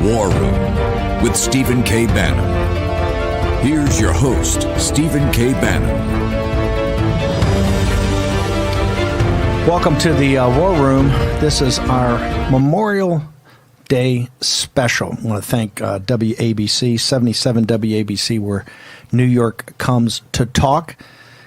War Room with Stephen K. Bannon. Here's your host, Stephen K. Bannon. Welcome to the War Room. This is our Memorial Day special. I want to thank WABC, 77 WABC, where New York comes to talk.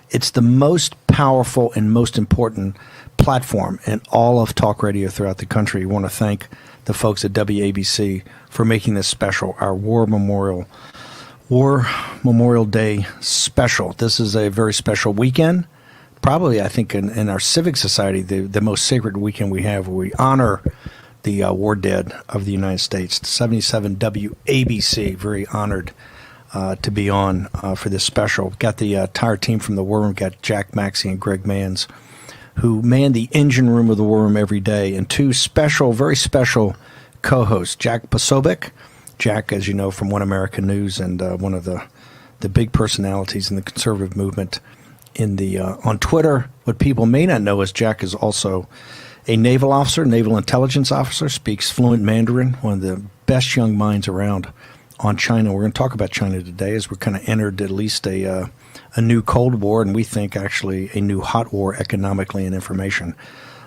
It's the most powerful and most important platform in all of talk radio throughout the country. We want to thank the folks at WABC for making this special, our War Memorial Day special. This is a very special weekend. Probably, I think, in our civic society, the most sacred weekend we have, where we honor the war dead of the United States. 77 WABC, very honored to be on for this special. Got the entire team from the War Room. Got Jack Maxey and Greg Manns, who man the engine room of the War Room every day, and two special, very special co-hosts, Jack Posobiec. Jack, as you know, from One American News, and one of the big personalities in the conservative movement on Twitter. What people may not know is Jack is also a naval officer, naval intelligence officer, speaks fluent Mandarin, one of the best young minds around on China. We're going to talk about China today, as we're kind of entered at least a new Cold War, and we think actually a new hot war economically and information.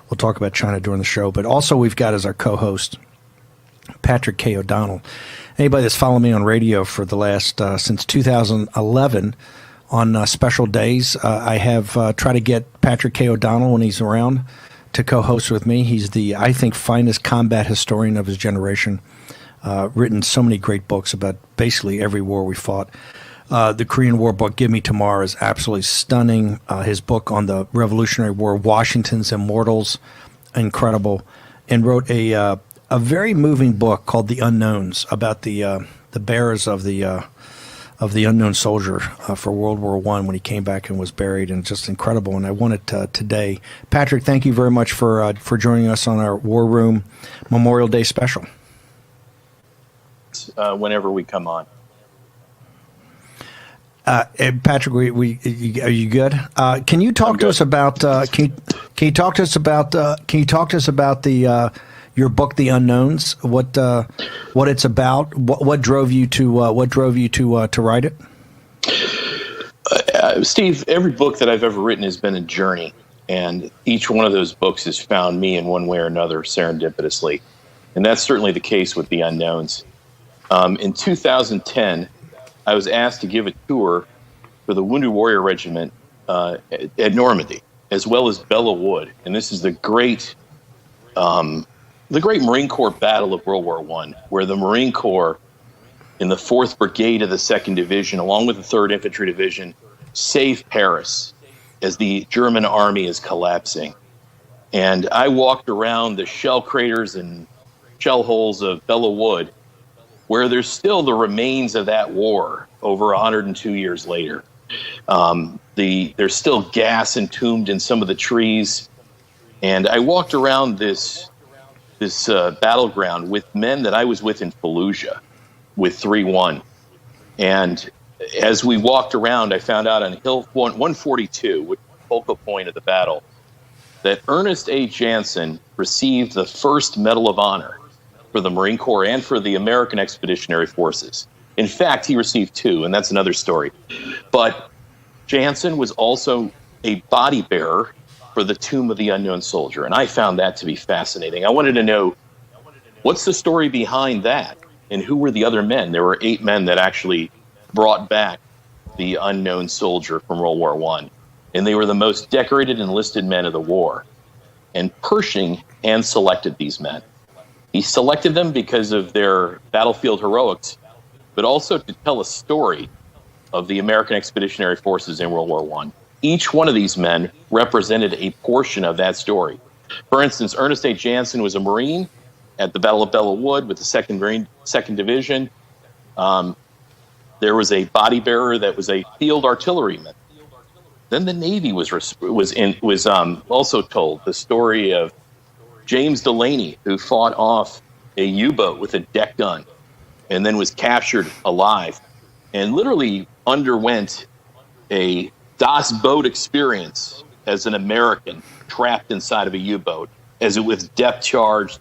We'll talk about China during the show. But also we've got as our co-host Patrick K. O'Donnell. Anybody that's followed me on radio for the last, since 2011, on special days, I have tried to get Patrick K. O'Donnell, when he's around, to co-host with me. He's the, I think, finest combat historian of his generation. Written so many great books about basically every war we fought. The Korean War book, Give Me Tomorrow, is absolutely stunning. His book on the Revolutionary War, Washington's Immortals, incredible. And wrote a very moving book called The Unknowns, about the bearers of the unknown soldier for World War I, when he came back and was buried, and just incredible. And I wanted today, Patrick, thank you very much for joining us on our War Room Memorial Day special. Whenever we come on. Patrick, are you good? Can you talk to us about? Can you talk to us about? Your book, The Unknowns? What it's about? What drove you to write it? Steve, every book that I've ever written has been a journey, and each one of those books has found me in one way or another serendipitously, and that's certainly the case with The Unknowns. In 2010, I was asked to give a tour for the Wounded Warrior Regiment at Normandy, as well as Belleau Wood. And this is the great Marine Corps battle of World War I, where the Marine Corps in the 4th Brigade of the 2nd Division, along with the 3rd Infantry Division, save Paris as the German army is collapsing. And I walked around the shell craters and shell holes of Belleau Wood, where there's still the remains of that war over 102 years later. There's still gas entombed in some of the trees. And I walked around this battleground with men that I was with in Fallujah with 3-1. And as we walked around, I found out on Hill 142, which was the focal point of the battle, that Ernest A. Jansen received the first Medal of Honor for the Marine Corps and for the American Expeditionary Forces. In fact, he received 2, and that's another story. But Jansen was also a body bearer for the Tomb of the Unknown Soldier, and I found that to be fascinating. I wanted to know, what's the story behind that, and who were the other men? There were 8 men that actually brought back the unknown soldier from World War I, and they were the most decorated enlisted men of the war. And Pershing hand-selected these men. He selected them because of their battlefield heroics, but also to tell a story of the American Expeditionary Forces in World War I. Each one of these men represented a portion of that story. For instance, Ernest A. Jansen was a Marine at the Battle of Belleau Wood with the 2nd Division. There was a body bearer that was a field artilleryman. Then the Navy was also told the story of James Delaney, who fought off a U-boat with a deck gun and then was captured alive and literally underwent a Das Boot experience as an American trapped inside of a U-boat as it was depth charged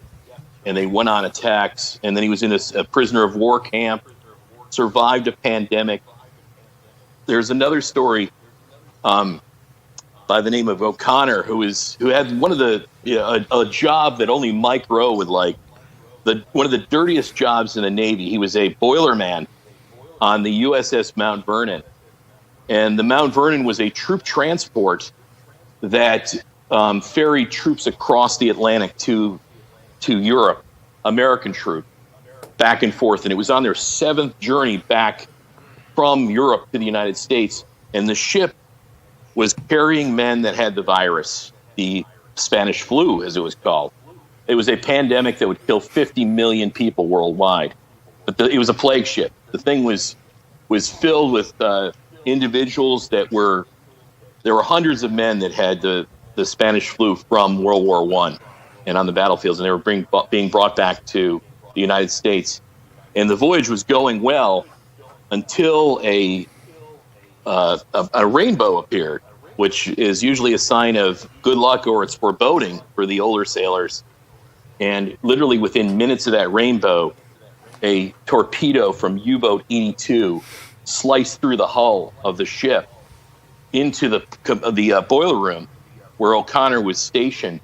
and they went on attacks. And then he was in a prisoner of war camp, survived a pandemic. There's another story by the name of O'Connor, who had one of a job that only Mike Rowe would like. One of the dirtiest jobs in the Navy. He was a boiler man on the USS Mount Vernon. And the Mount Vernon was a troop transport that ferried troops across the Atlantic to Europe, American troop, back and forth. And it was on their 7th journey back from Europe to the United States. And the ship was carrying men that had the virus, the Spanish flu, as it was called. It was a pandemic that would kill 50 million people worldwide. But it was a plague ship. The thing was filled with individuals there were hundreds of men that had the Spanish flu from World War I and on the battlefields, and they were being brought back to the United States. And the voyage was going well until a rainbow appeared, which is usually a sign of good luck or it's foreboding for the older sailors. And literally within minutes of that rainbow, a torpedo from U-boat 82 sliced through the hull of the ship into the boiler room where O'Connor was stationed.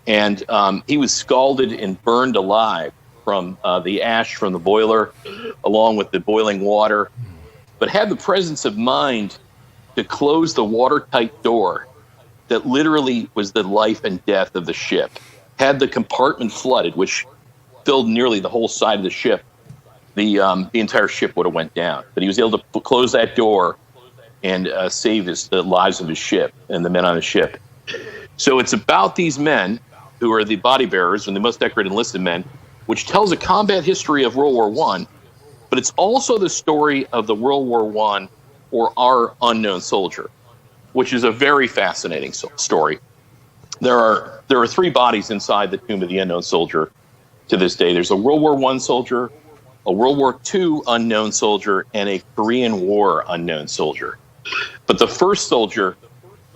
And he was scalded and burned alive from the ash from the boiler, along with the boiling water, but had the presence of mind to close the watertight door that literally was the life and death of the ship. Had the compartment flooded, which filled nearly the whole side of the ship, the entire ship would have went down. But he was able to close that door and save the lives of his ship and the men on the ship. So it's about these men who are the body bearers and the most decorated enlisted men, which tells a combat history of World War I, but it's also the story of the World War I or our unknown soldier, which is a very fascinating story. There are 3 bodies inside the tomb of the unknown soldier to this day. There's a World War I soldier, a World War II unknown soldier, and a Korean War unknown soldier. But the first soldier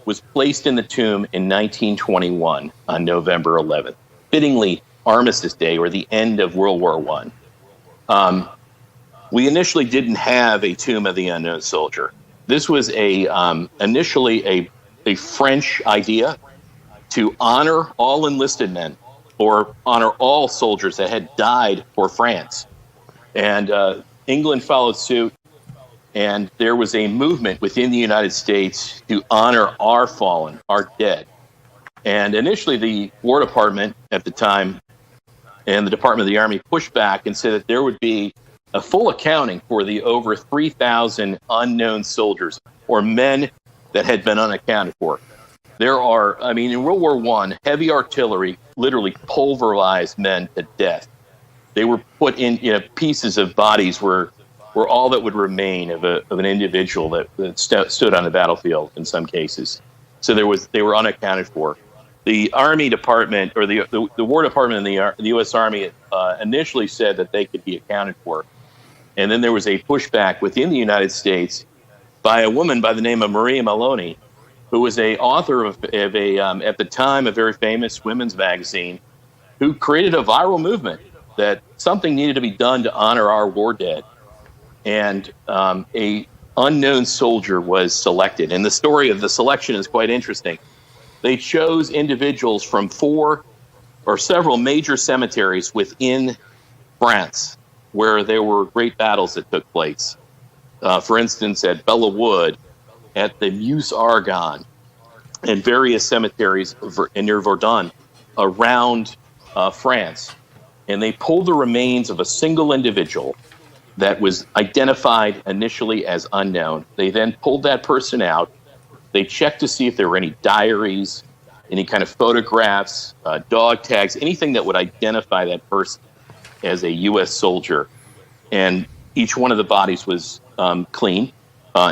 was placed in the tomb in 1921 on November 11th, fittingly Armistice Day, or the end of World War I. We initially didn't have a tomb of the unknown soldier. This was initially a French idea to honor all enlisted men or honor all soldiers that had died for France. And England followed suit, and there was a movement within the United States to honor our fallen, our dead. And initially the War Department at the time and the Department of the Army pushed back and said that there would be a full accounting for the over 3,000 unknown soldiers or men that had been unaccounted for. There are, in World War I, heavy artillery literally pulverized men to death. They were put in, pieces of bodies were all that would remain of an individual that stood on the battlefield in some cases. So they were unaccounted for. The Army Department, or the War Department in the U.S. Army initially said that they could be accounted for. And then there was a pushback within the United States by a woman by the name of Maria Maloney, who was a author of at the time, a very famous women's magazine, who created a viral movement that something needed to be done to honor our war dead. And a unknown soldier was selected. And the story of the selection is quite interesting. They chose individuals from 4 or several major cemeteries within France where there were great battles that took place. For instance, at Bella Wood, at the Meuse Argonne, and various cemeteries near Verdun around France. And they pulled the remains of a single individual that was identified initially as unknown. They then pulled that person out. They checked to see if there were any diaries, any kind of photographs, dog tags, anything that would identify that person as a U.S. soldier. And each one of the bodies was clean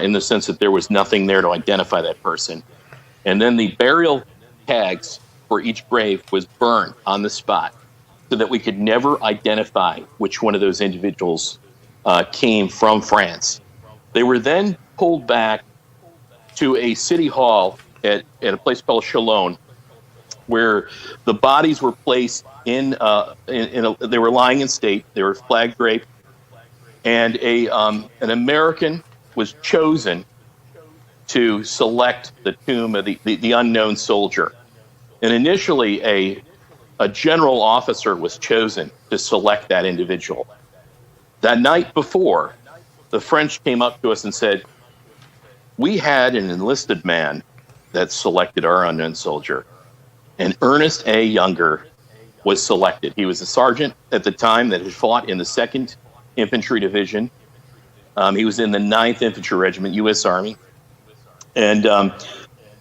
in the sense that there was nothing there to identify that person. And then the burial tags for each grave was burned on the spot so that we could never identify which one of those individuals came from France. They were then pulled back to a city hall at a place called Chalon, where the bodies were placed they were lying in state. They were flag draped, and an American was chosen to select the tomb of the unknown soldier. And initially, a general officer was chosen to select that individual. That night before, the French came up to us and said, "We had an enlisted man that selected our unknown soldier." And Ernest A. Younger was selected. He was a sergeant at the time that had fought in the 2nd Infantry Division. He was in the 9th Infantry Regiment, U.S. Army. And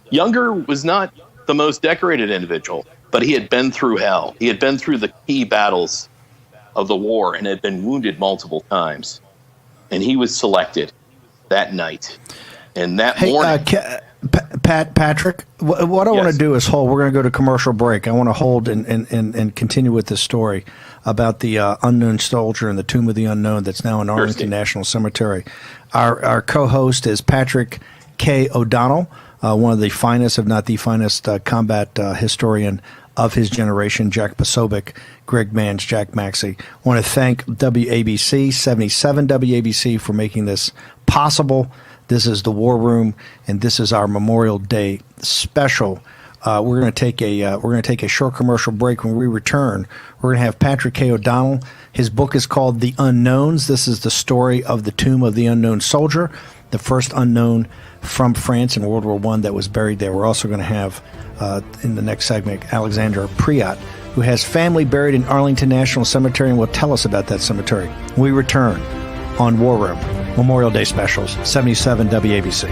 Younger was not the most decorated individual, but he had been through hell. He had been through the key battles of the war and had been wounded multiple times. And he was selected that night. And that morning... Patrick, what I want to do is hold. We're going to go to commercial break. I want to hold and continue with this story about the unknown soldier and the Tomb of the Unknown that's now in Arlington National Cemetery. Our co-host is Patrick K. O'Donnell, one of the finest, if not the finest, combat historian of his generation, Jack Posobiec, Greg Manns, Jack Maxey. I want to thank WABC, 77 WABC, for making this possible. This is the War Room, and this is our Memorial Day special. We're going to take a short commercial break. When we return, we're going to have Patrick K. O'Donnell. His book is called The Unknowns. This is the story of the Tomb of the Unknown Soldier, the first unknown from France in World War I that was buried there. We're also going to have, in the next segment, Alexander Priot, who has family buried in Arlington National Cemetery and will tell us about that cemetery. When we return on War Room, Memorial Day Specials, 77 WABC.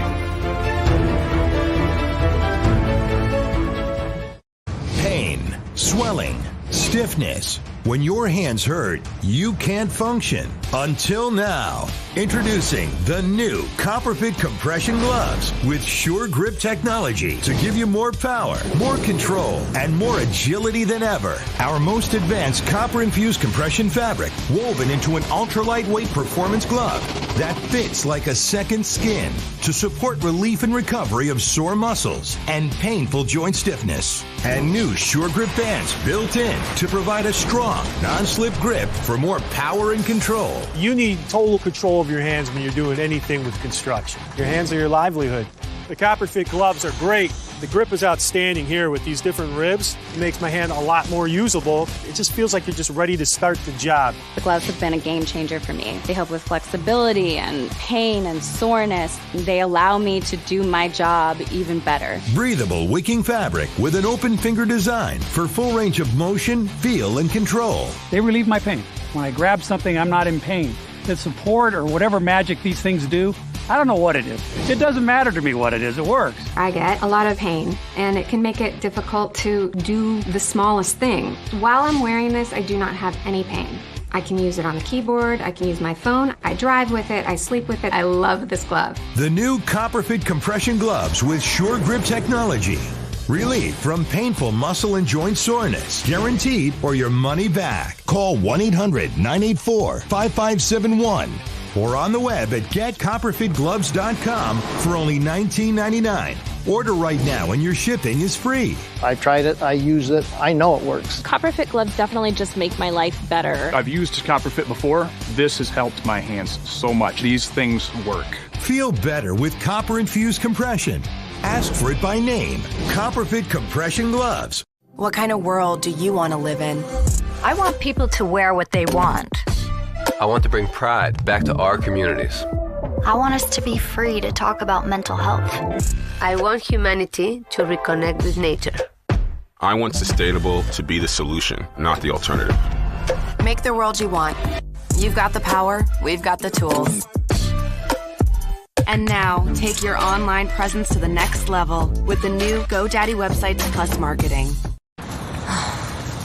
Pain, swelling, stiffness. When your hands hurt, you can't function. Until now. Introducing the new Copperfit compression gloves with Sure Grip technology to give you more power, more control, and more agility than ever. Our most advanced copper-infused compression fabric woven into an ultra-lightweight performance glove that fits like a second skin to support relief and recovery of sore muscles and painful joint stiffness. And new Sure Grip bands built in to provide a strong, non-slip grip for more power and control. You need total control of your hands when you're doing anything with construction. Your hands are your livelihood. The Copperfit gloves are great. The grip is outstanding here with these different ribs. It makes my hand a lot more usable. It just feels like you're just ready to start the job. The gloves have been a game changer for me. They help with flexibility and pain and soreness. They allow me to do my job even better. Breathable wicking fabric with an open finger design for full range of motion, feel, and control. They relieve my pain. When I grab something, I'm not in pain. The support or whatever magic these things do, I don't know what it is. It doesn't matter to me what it is. It works. I get a lot of pain, and it can make it difficult to do the smallest thing. While I'm wearing this, I do not have any pain. I can use it on the keyboard. I can use my phone. I drive with it. I sleep with it. I love this glove. The new Copperfit compression gloves with Sure Grip technology. Relief from painful muscle and joint soreness. Guaranteed or your money back. Call 1-800-984-5571 or on the web at getcopperfitgloves.com for only $19.99. Order right now and your shipping is free. I tried it. I use it. I know it works. Copperfit gloves definitely just make my life better. I've used Copperfit before. This has helped my hands so much. These things work. Feel better with copper-infused compression. Ask for it by name. Copperfit compression gloves. What kind of world do you want to live in? I want people to wear what they want. I want to bring pride back to our communities. I want us to be free to talk about mental health. I want humanity to reconnect with nature. I want sustainable to be the solution, not the alternative. Make the world you want. You've got the power, we've got the tools. And now, take your online presence to the next level with the new GoDaddy Websites Plus marketing.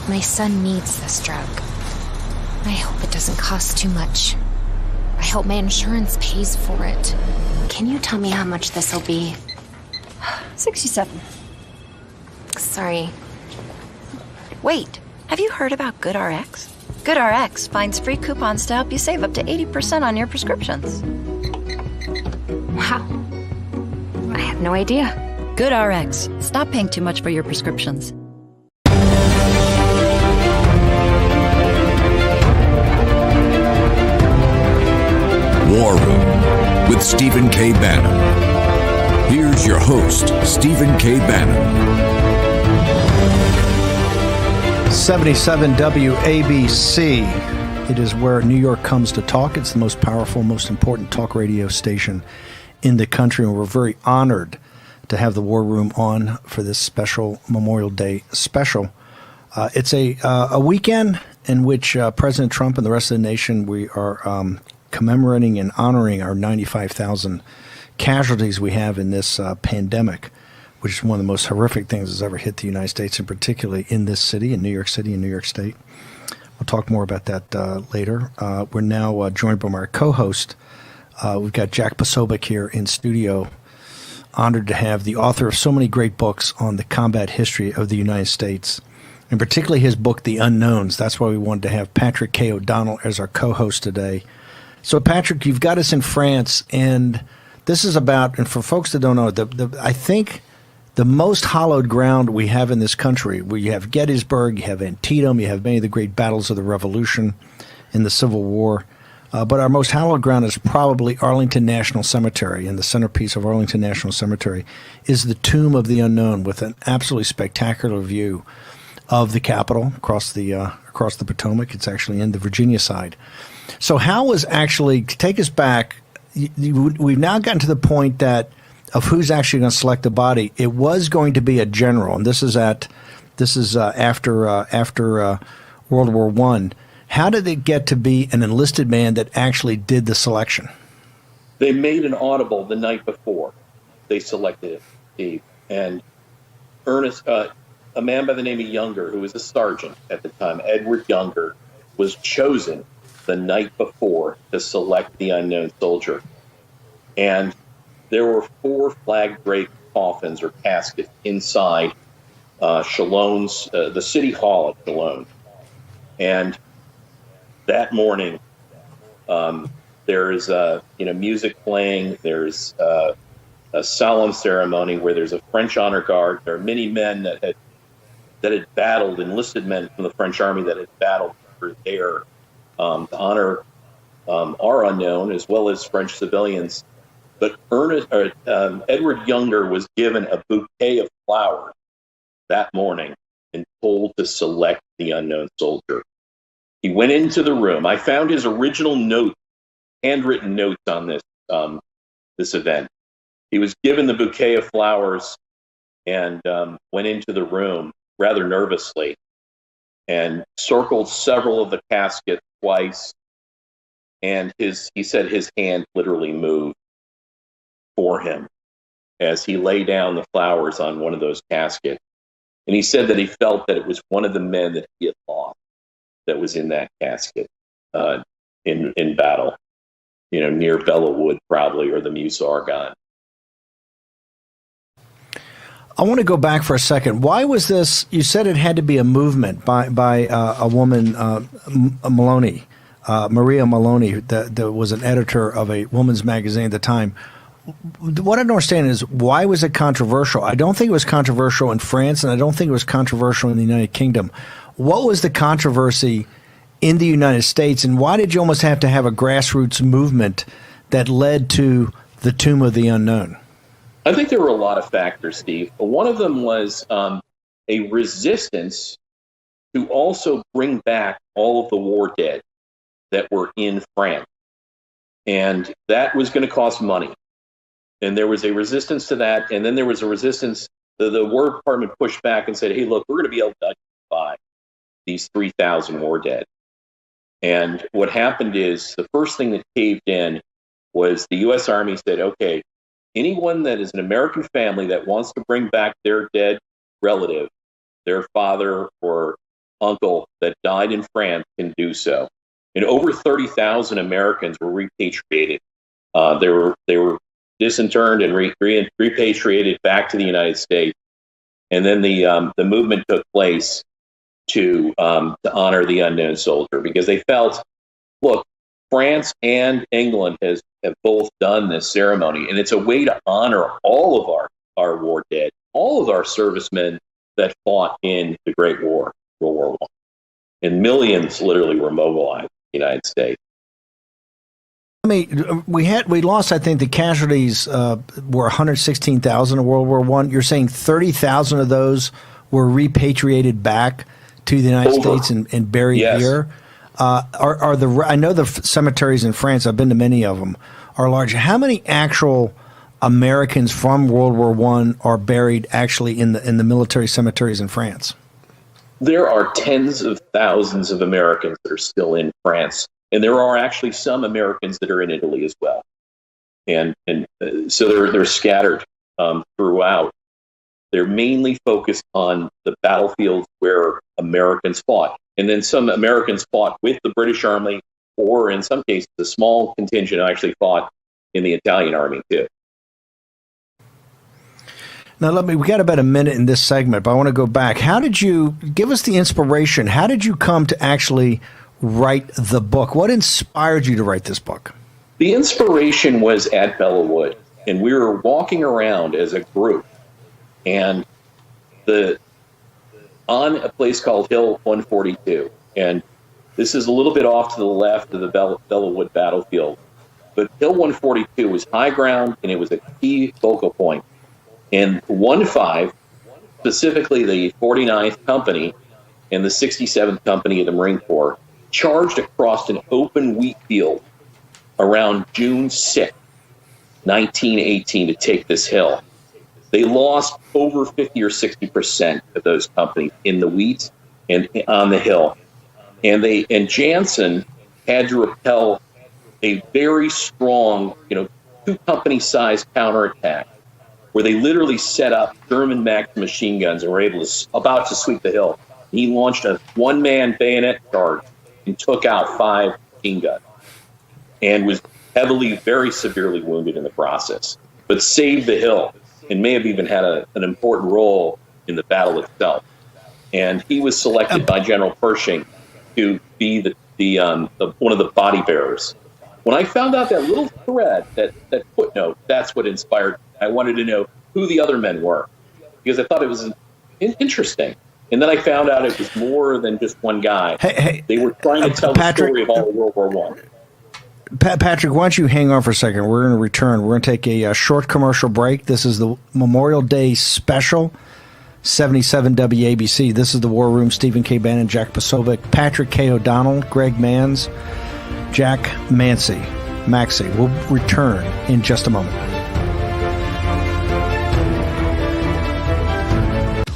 My son needs this drug. I hope it doesn't cost too much. I hope my insurance pays for it. Can you tell me how much this will be? 67. Sorry. Wait, have you heard about GoodRx? GoodRx finds free coupons to help you save up to 80% on your prescriptions. Wow. I had no idea. GoodRx. Stop paying too much for your prescriptions. with Stephen K. Bannon. Here's your host, Stephen K. Bannon. 77 WABC. It is where New York comes to talk. It's the most powerful, most important talk radio station in the country, and we're very honored to have the War Room on for this special Memorial Day special. It's a weekend in which President Trump and the rest of the nation, we are commemorating and honoring our 95,000 casualties we have in this pandemic, which is one of the most horrific things that's ever hit the United States, and particularly in this city, in New York City and New York State. We'll talk more about that later. We're now joined by our co-host. We've got Jack Posobiec here in studio. Honored to have the author of so many great books on the combat history of the United States, and particularly his book, The Unknowns. That's why we wanted to have Patrick K. O'Donnell as our co-host today. So, Patrick, you've got us in France, and this is about, and for folks that don't know, I think the most hallowed ground we have in this country, where you have Gettysburg, you have Antietam, you have many of the great battles of the Revolution and the Civil War. But our most hallowed ground is probably Arlington National Cemetery, and the centerpiece of Arlington National Cemetery is the Tomb of the Unknown, with an absolutely spectacular view of the Capitol across the Potomac. It's actually in the Virginia side. So how was actually, take us back, we've now gotten to the point that of who's actually going to select the body. It was going to be a general, and this is after World War I. How did it get to be an enlisted man that actually did the selection? They made an audible the night before they selected it, Steve. And Ernest, a man by the name of Younger, who was a sergeant at the time, Edward Younger, was chosen the night before to select the unknown soldier. And there were 4 flag-draped coffins or caskets inside Chalon's, the city hall at Chalon. And that morning, there is music playing. There's a solemn ceremony where there's a French honor guard. There are many men that had battled, enlisted men from the French army that had battled for there to honor our unknown as well as French civilians. But Edward Younger was given a bouquet of flowers that morning and told to select the unknown soldier. He went into the room. I found his original note, handwritten notes on this event. He was given the bouquet of flowers and went into the room rather nervously and circled several of the caskets twice. And he said his hand literally moved for him as he lay down the flowers on one of those caskets. And he said that he felt that it was one of the men that he had lost that was in that casket in battle, near Bella Wood probably, or the Meuse Argonne. I want to go back for a second. Why was this? You said it had to be a movement by a woman, Maloney, Maria Maloney, that was an editor of a woman's magazine at the time. What I don't understand is, why was it controversial? I don't think it was controversial in France, and I don't think it was controversial in the United Kingdom. What was the controversy in the United States, and why did you almost have to have a grassroots movement that led to the Tomb of the Unknown? I think there were a lot of factors, Steve. One of them was a resistance to also bring back all of the war dead that were in France. And that was going to cost money. And there was a resistance to that. And then there was a resistance. The War Department pushed back and said, hey, look, we're going to be able to identify these 3,000 war dead. And what happened is, the first thing that caved in was the U.S. Army said, okay, anyone that is an American family that wants to bring back their dead relative, their father or uncle that died in France, can do so. And over 30,000 Americans were repatriated. They were disinterred and repatriated back to the United States. And then the movement took place to honor the unknown soldier, because they felt, look, France and England have both done this ceremony, and it's a way to honor all of our war dead, all of our servicemen that fought in the Great War, World War I. And millions literally were mobilized in the United States. We lost, I think the casualties were 116,000 in World War I. You're saying 30,000 of those were repatriated back to the United States and buried here. I know the cemeteries in France, I've been to many of them, are large. How many actual Americans from World War I are buried actually in the military cemeteries in France? There are tens of thousands of Americans that are still in France, and there are actually some Americans that are in Italy as well. And so they're scattered throughout. They're mainly focused on the battlefields where Americans fought. And then some Americans fought with the British Army, or in some cases, a small contingent actually fought in the Italian Army too. Now, we got about a minute in this segment, but I want to go back. How did you give us the inspiration? How did you come to actually write the book? What inspired you to write this book? The inspiration was at Bellawood, and we were walking around as a group, and on a place called Hill 142, and this is a little bit off to the left of the Bellawood battlefield, but Hill 142 was high ground, and it was a key focal point. And 1-5, specifically the 49th Company and the 67th Company of the Marine Corps, charged across an open wheat field around June 6, 1918, to take this hill. They lost over 50 or 60% of those companies in the wheat and on the hill. And Jansen had to repel a very strong, 2-company-sized counterattack, where they literally set up German Magnum machine guns and were about to sweep the hill. He launched a one-man bayonet charge and took out 5 machine guns, and was very severely wounded in the process, but saved the hill and may have even had an important role in the battle itself. And he was selected by General Pershing to be one of the body bearers. When I found out that little thread, that footnote, that's what inspired me. I wanted to know who the other men were, because I thought it was interesting. And then I found out it was more than just one guy. They were trying to tell the story of all of World War I. Patrick, why don't you hang on for a second? We're going to return. We're going to take a short commercial break. This is the Memorial Day special, 77 WABC. This is the War Room. Stephen K. Bannon, Jack Posobiec, Patrick K. O'Donnell, Greg Manns, Jack Maxey. We'll return in just a moment.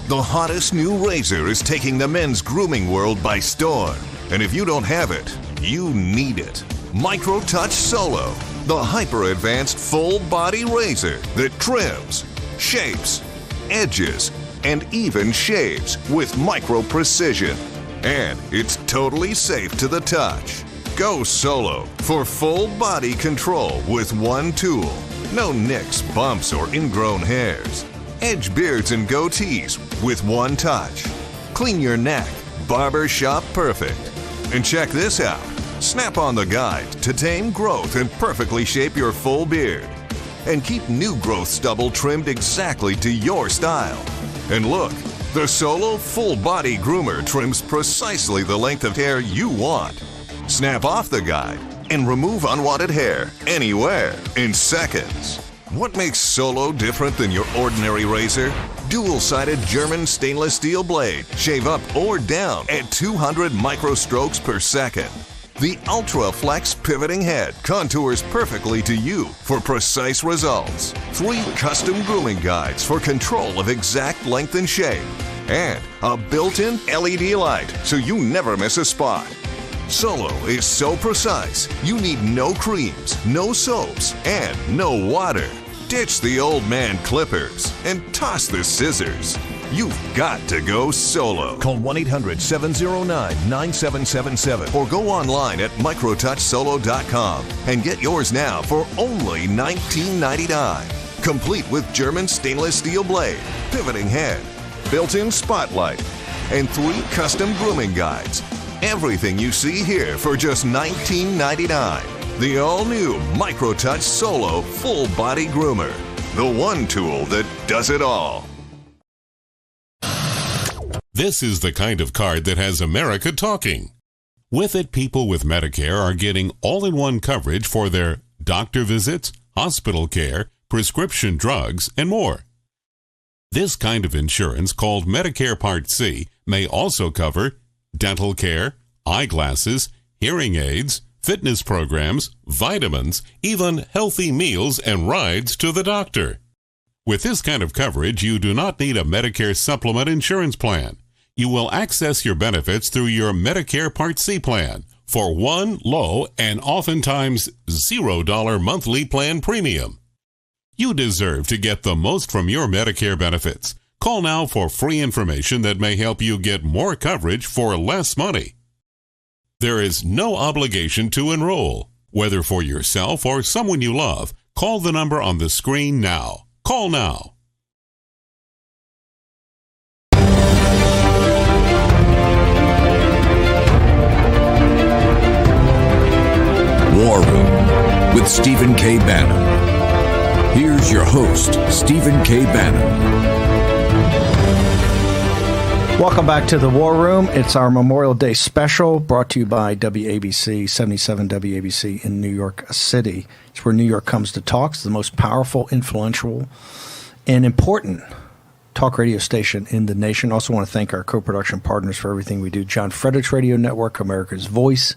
The hottest new razor is taking the men's grooming world by storm. And if you don't have it, you need it. MicroTouch Solo, the hyper-advanced full-body razor that trims, shapes, edges, and even shaves with micro-precision. And it's totally safe to the touch. Go solo for full-body control with one tool. No nicks, bumps, or ingrown hairs. Edge beards and goatees with one touch. Clean your neck, barber shop perfect. And check this out. Snap on the guide to tame growth and perfectly shape your full beard. And keep new growth stubble trimmed exactly to your style. And look, the Solo Full Body Groomer trims precisely the length of hair you want. Snap off the guide and remove unwanted hair anywhere in seconds. What makes Solo different than your ordinary razor? Dual-sided German stainless steel blade. Shave up or down at 200 microstrokes per second. The Ultra Flex pivoting head contours perfectly to you for precise results. 3 custom grooming guides for control of exact length and shape. And a built-in LED light so you never miss a spot. Solo is so precise, you need no creams, no soaps, and no water. Ditch the old man clippers and toss the scissors. You've got to go solo. Call 1-800-709-9777 or go online at microtouchsolo.com and get yours now for only $19.99. Complete with German stainless steel blade, pivoting head, built-in spotlight, and 3 custom grooming guides. Everything you see here for just $19.99. The all-new MicroTouch Solo Full Body Groomer. The one tool that does it all. This is the kind of card that has America talking. With it, people with Medicare are getting all-in-one coverage for their doctor visits, hospital care, prescription drugs, and more. This kind of insurance, called Medicare Part C, may also cover dental care, eyeglasses, hearing aids, fitness programs, vitamins, even healthy meals and rides to the doctor. With this kind of coverage, you do not need a Medicare supplement insurance plan. You will access your benefits through your Medicare Part C plan for one low and oftentimes $0 monthly plan premium. You deserve to get the most from your Medicare benefits. Call now for free information that may help you get more coverage for less money. There is no obligation to enroll. Whether for yourself or someone you love, call the number on the screen now. Call now. War Room with Stephen K. Bannon. Here's your host, Stephen K. Bannon. Welcome back to the War Room. It's our Memorial Day special brought to you by WABC, 77 WABC in New York City. It's where New York comes to talk. It's the most powerful, influential, and important talk radio station in the nation. Also want to thank our co-production partners for everything we do. John Fredericks Radio Network, America's Voice,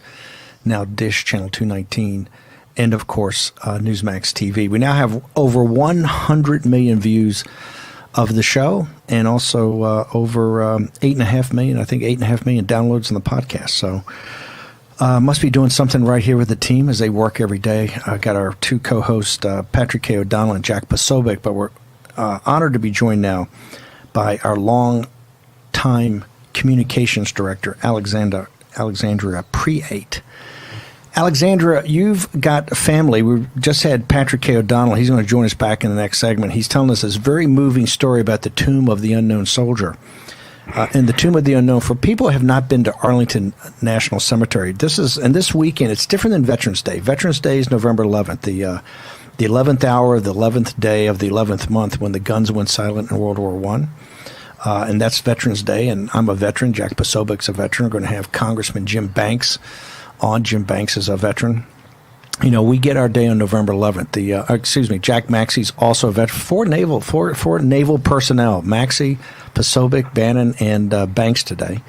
now Dish Channel 219, and of course, Newsmax TV. We now have over 100 million views of the show, and also over 8.5 million, I think 8.5 million downloads on the podcast. So must be doing something right here with the team as they work every day. Got our two co-hosts, Patrick K. O'Donnell and Jack Posobiec, but we're honored to be joined now by our long-time communications director, Alexandria Preate. Alexandra, you've got a family. We just had Patrick K. O'Donnell. He's going to join us back in the next segment. He's telling us this very moving story about the Tomb of the Unknown Soldier. And the Tomb of the Unknown, for people who have not been to Arlington National Cemetery, this weekend, it's different than Veterans Day. Veterans Day is November 11th, the 11th hour of the 11th day of the 11th month when the guns went silent in World War I. And that's Veterans Day, and I'm a veteran. Jack Posobiec's a veteran. We're going to have Congressman Jim Banks on. Jim Banks is a veteran. You know, we get our day on November 11th. Jack Maxey's also a veteran. Four naval personnel: Maxey, Posobiec, Bannon, and Banks today.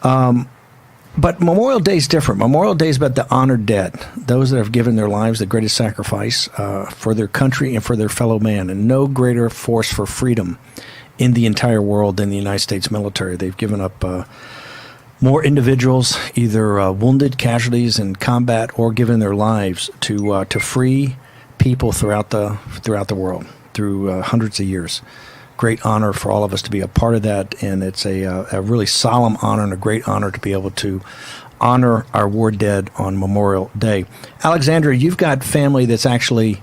But Memorial Day is different. Memorial Day is about the honored dead, those that have given their lives the greatest sacrifice for their country and for their fellow man, and no greater force for freedom in the entire world than the United States military. They've given up more individuals, either wounded, casualties in combat, or given their lives to free people throughout the world through hundreds of years. Great honor for all of us to be a part of that, and it's a really solemn honor and a great honor to be able to honor our war dead on Memorial Day. Alexandra, you've got family that's actually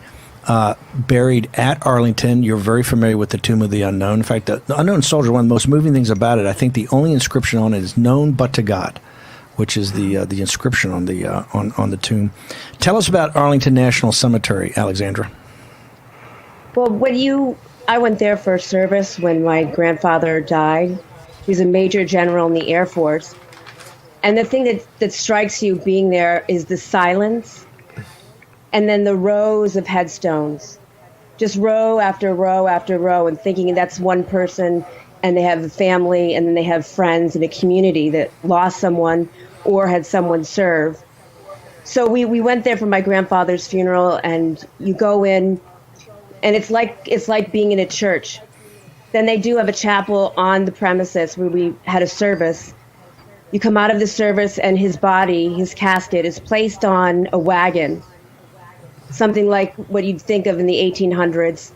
buried at Arlington. You're very familiar with the Tomb of the Unknown. In fact, the Unknown Soldier, one of the most moving things about it, I think the only inscription on it is "Known but to God," which is the inscription on the tomb. Tell us about Arlington National Cemetery, Alexandra. Well, I went there for service when my grandfather died. He was a major general in the Air Force. And the thing that strikes you being there is the silence, and then the rows of headstones, just row after row after row, and thinking that's one person, and they have a family, and then they have friends and a community that lost someone or had someone serve. So we went there for my grandfather's funeral, and you go in, and it's like being in a church. Then they do have a chapel on the premises where we had a service. You come out of the service, and his body, his casket, is placed on a wagon, something like what you'd think of in the 1800s.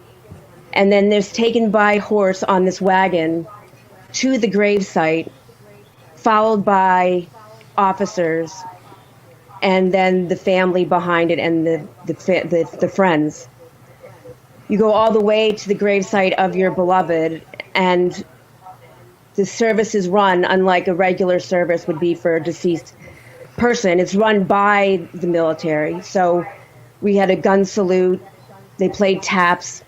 And then there's taken by horse on this wagon to the gravesite, followed by officers, and then the family behind it and the friends. You go all the way to the gravesite of your beloved, and the service is run, unlike a regular service would be for a deceased person. It's run by the military. So we had a gun salute. They played taps.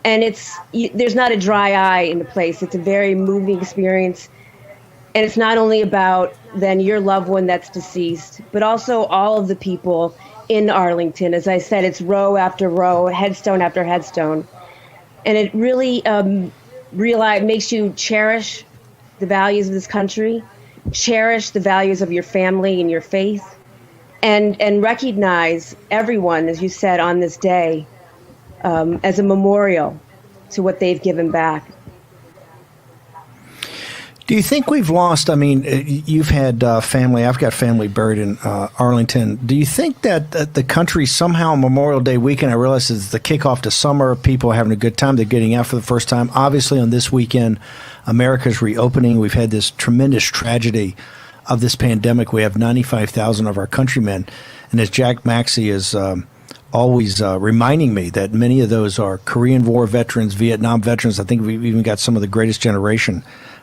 And there's not a dry eye in the place. It's a very moving experience. And it's not only about then your loved one that's deceased, but also all of the people in Arlington. As I said, it's row after row, headstone after headstone. And it really makes you cherish the values of this country, cherish the values of your family and your faith, and recognize everyone, as you said, on this day as a memorial to what they've given back. Do you think we've lost, I mean, you've had family, I've got family buried in Arlington. Do you think that the country somehow, Memorial Day weekend, I realize it's the kickoff to summer, people are having a good time, they're getting out for the first time. Obviously on this weekend, America's reopening. We've had this tremendous tragedy of this pandemic. We have 95,000 of our countrymen. And as Jack Maxey is always reminding me that many of those are Korean War veterans, Vietnam veterans. I think we've even got some of the greatest generation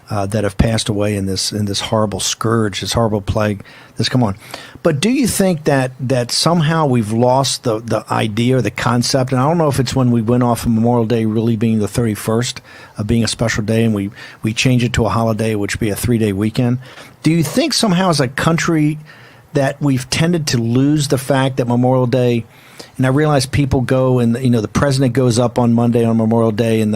that have passed away in this horrible scourge, this horrible plague that's come on. But do you think that somehow we've lost the idea or the concept? And I don't know if it's when we went off of Memorial Day really being the 31st, being a special day, and we change it to a holiday, which would be a 3-day weekend. Do you think somehow as a country that we've tended to lose the fact that Memorial Day, and I realize people go and, the president goes up on Monday on Memorial Day and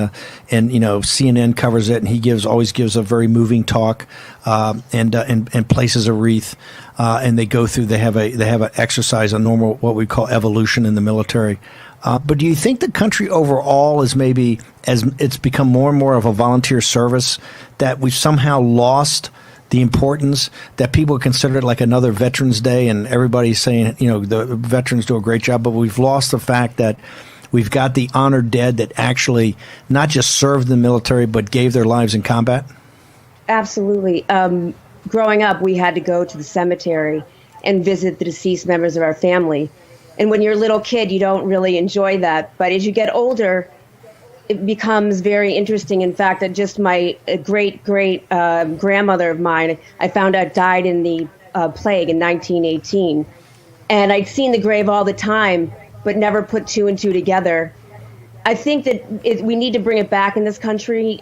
CNN covers it and he always gives a very moving talk, and places a wreath, and they go through, they have an exercise, a normal, what we call evolution in the military. But do you think the country overall is maybe, as it's become more and more of a volunteer service, that we've somehow lost the importance, that people consider it like another Veterans Day and everybody's saying, the veterans do a great job, but we've lost the fact that we've got the honored dead that actually not just served in the military, but gave their lives in combat? Absolutely. Growing up, we had to go to the cemetery and visit the deceased members of our family. And when you're a little kid, you don't really enjoy that. But as you get older, it becomes very interesting. In fact, just my great grandmother of mine, I found out died in the plague in 1918. And I'd seen the grave all the time, but never put two and two together. I think that we need to bring it back in this country.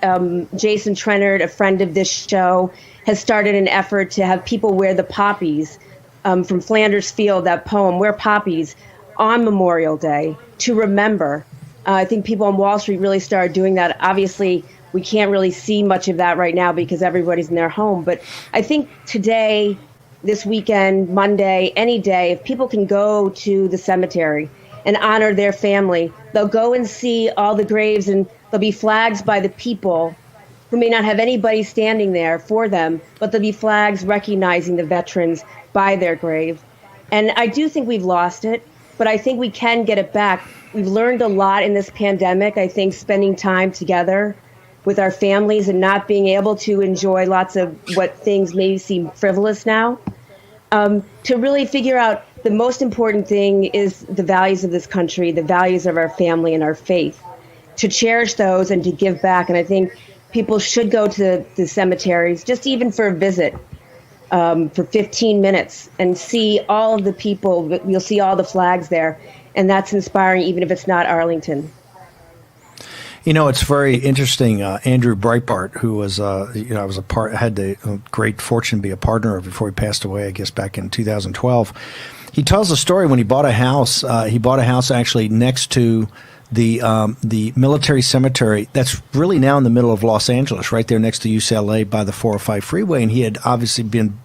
Jason Trennard, a friend of this show, has started an effort to have people wear the poppies from Flanders Field, that poem, Wear Poppies, on Memorial Day to remember. I think people on Wall Street really started doing that. Obviously, we can't really see much of that right now because everybody's in their home. But I think today, this weekend, Monday, any day, if people can go to the cemetery and honor their family, they'll go and see all the graves, and there'll be flags by the people who may not have anybody standing there for them, but there'll be flags recognizing the veterans by their grave. And I do think we've lost it, but I think we can get it back. We've learned a lot in this pandemic. I think spending time together with our families and not being able to enjoy lots of what things may seem frivolous now, to really figure out the most important thing is the values of this country, the values of our family and our faith, to cherish those and to give back. And I think people should go to the cemeteries, just even for a visit, for 15 minutes and see all of the people. You'll see all the flags there. And that's inspiring, even if it's not Arlington. It's very interesting. Andrew Breitbart, who was, I had the great fortune to be a partner of before he passed away, I guess back in 2012. He tells a story when he bought a house. He bought a house actually next to the military cemetery that's really now in the middle of Los Angeles, right there next to UCLA by the 405 freeway. And he had obviously been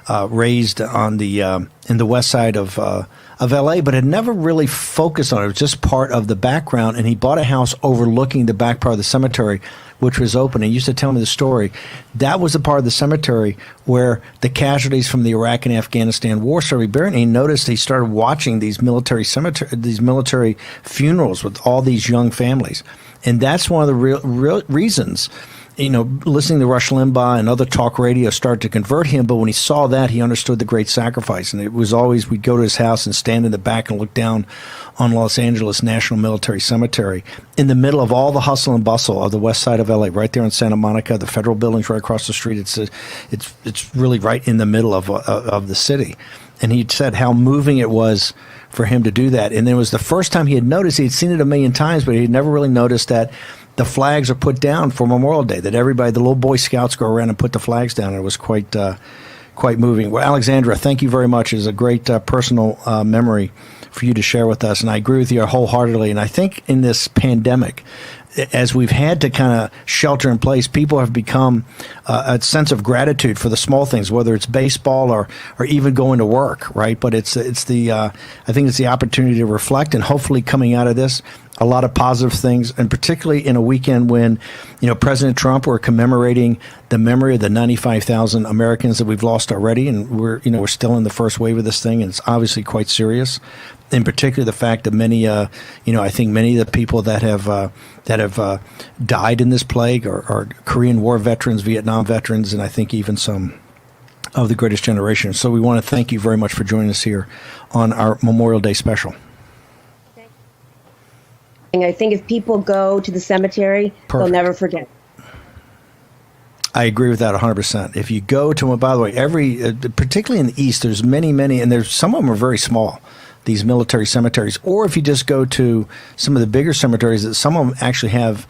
raised on in the west side of LA, but had never really focused on it. It was just part of the background. And he bought a house overlooking the back part of the cemetery, which was open. And he used to tell me the story. That was the part of the cemetery where the casualties from the Iraq and Afghanistan war started buried. And he noticed, he started watching these military funerals with all these young families. And that's one of the real reasons, listening to Rush Limbaugh and other talk radio started to convert him. But when he saw that, he understood the great sacrifice. And it was always, we'd go to his house and stand in the back and look down on Los Angeles National Military Cemetery in the middle of all the hustle and bustle of the west side of LA, right there in Santa Monica. The federal building's right across the street. It's really right in the middle of the city. And he said how moving it was for him to do that. And it was the first time he had noticed. He'd seen it a million times, but he'd never really noticed that the flags are put down for Memorial Day, that everybody, the little Boy Scouts, go around and put the flags down. And it was quite moving. Well, Alexandra, thank you very much. It is a great personal memory for you to share with us. And I agree with you wholeheartedly. And I think in this pandemic, as we've had to kind of shelter in place, people have become a sense of gratitude for the small things, whether it's baseball or even going to work, right? But I think it's the opportunity to reflect, and hopefully coming out of this, a lot of positive things, and particularly in a weekend when, President Trump, we're commemorating the memory of the 95,000 Americans that we've lost already, and we're still in the first wave of this thing, and it's obviously quite serious. In particular, the fact that many, I think many of the people that have died in this plague are Korean War veterans, Vietnam veterans, and I think even some of the greatest generation. So we want to thank you very much for joining us here on our Memorial Day special. I think if people go to the cemetery, they'll never forget. I agree with that 100%. If you go to, by the way, particularly in the East, there's many, and there's some of them are very small, these military cemeteries. Or if you just go to some of the bigger cemeteries, that some of them actually have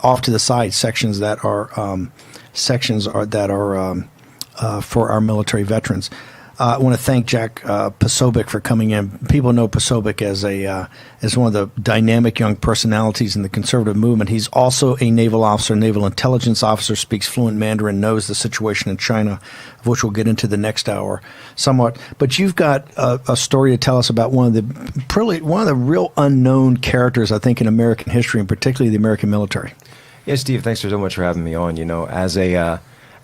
off to the side sections that are for our military veterans. I want to thank Jack Posobiec for coming in. People know Posobiec as one of the dynamic young personalities in the conservative movement. He's also a naval officer, naval intelligence officer, speaks fluent Mandarin, knows the situation in China, of which we'll get into the next hour somewhat. But you've got a story to tell us about one of the real unknown characters, I think, in American history, and particularly the American military. Yeah, Steve, thanks so much for having me on.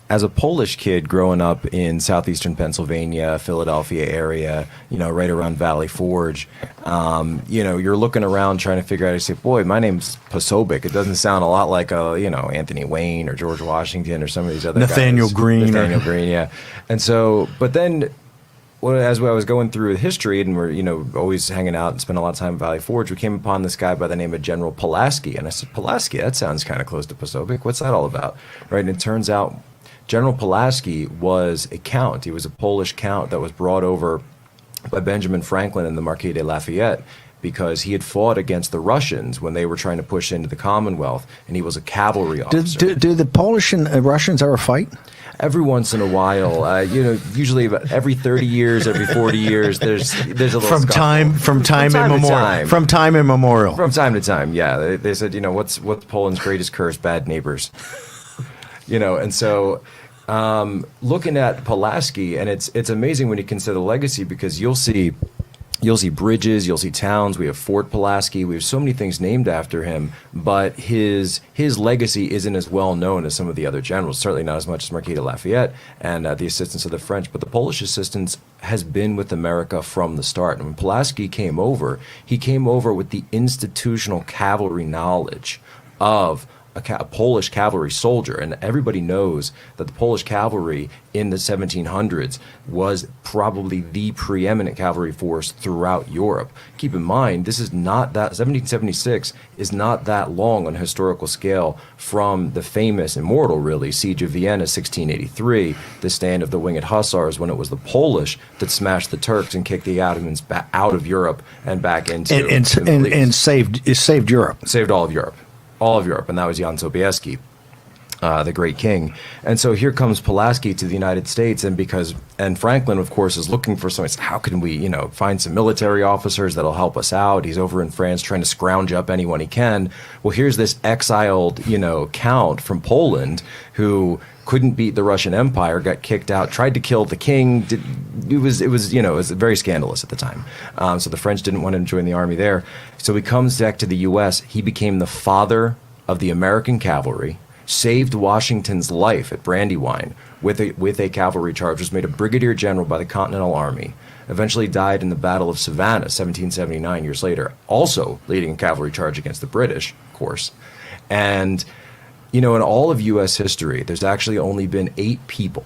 As a Polish kid growing up in southeastern Pennsylvania, Philadelphia area, right around Valley Forge, you're looking around trying to figure out, you say, boy, my name's Posobiec. It doesn't sound a lot like Anthony Wayne or George Washington or some of these other Nathaniel guys. Green. Nathaniel Green, yeah. And so, but then as I was going through history and we're, always hanging out and spending a lot of time in Valley Forge, we came upon this guy by the name of General Pulaski. And I said, Pulaski, that sounds kind of close to Posobiec. What's that all about? Right. And it turns out General Pulaski was a count. He was a Polish count that was brought over by Benjamin Franklin and the Marquis de Lafayette because he had fought against the Russians when they were trying to push into the Commonwealth, and he was a cavalry officer. Do the Polish and Russians ever fight? Every once in a while, usually about every 30 years, every 40 years, there's a little from time immemorial. From time immemorial. From time to time, yeah. They said, what's Poland's greatest curse? Bad neighbors. And so looking at Pulaski, and it's amazing when you consider the legacy, because you'll see bridges, you'll see towns. We have Fort Pulaski. We have so many things named after him, but his legacy isn't as well known as some of the other generals. Certainly not as much as Marquis de Lafayette and the assistance of the French. But the Polish assistance has been with America from the start. And when Pulaski came over, he came over with the institutional cavalry knowledge of a Polish cavalry soldier, and everybody knows that the Polish cavalry in the 1700s was probably the preeminent cavalry force throughout Europe. Keep in mind, this is not that 1776 is not that long on a historical scale from the famous, immortal really, Siege of Vienna 1683, the stand of the Winged Hussars, when it was the Polish that smashed the Turks and kicked the Ottomans out of Europe and back into and saved Europe. Saved all of Europe. All of Europe, and that was Jan Sobieski, the great king. And so here comes Pulaski to the United States, and Franklin, of course, is looking for someone. How can we, find some military officers that'll help us out? He's over in France trying to scrounge up anyone he can. Well, here's this exiled, count from Poland who couldn't beat the Russian Empire, got kicked out, tried to kill the king. It was very scandalous at the time. So the French didn't want him to join the army there. So he comes back to the U.S. He became the father of the American cavalry, saved Washington's life at Brandywine with a cavalry charge, was made a brigadier general by the Continental Army, eventually died in the Battle of Savannah, 1779, years later, also leading a cavalry charge against the British, of course. And in all of U.S. history, there's actually only been 8 people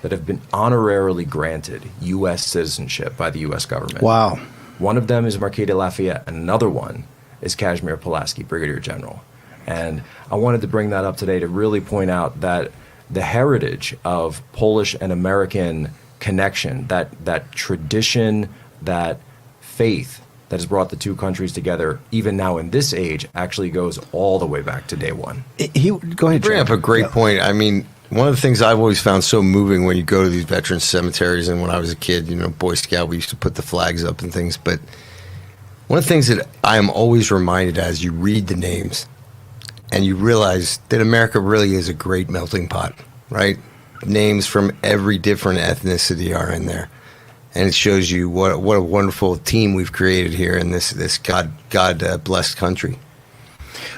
that have been honorarily granted U.S. citizenship by the U.S. government. Wow. One of them is Marquis de Lafayette, and another one is Casimir Pulaski, Brigadier General. And I wanted to bring that up today to really point out that the heritage of Polish and American connection, that tradition, that faith that has brought the two countries together, even now in this age, actually goes all the way back to day one. Go ahead, bring up a great point. I mean, one of the things I've always found so moving when you go to these veterans cemeteries, and when I was a kid, Boy Scout, we used to put the flags up and things, but one of the things that I am always reminded as you read the names and you realize that America really is a great melting pot, right? Names from every different ethnicity are in there. And it shows you what a wonderful team we've created here in this God blessed country.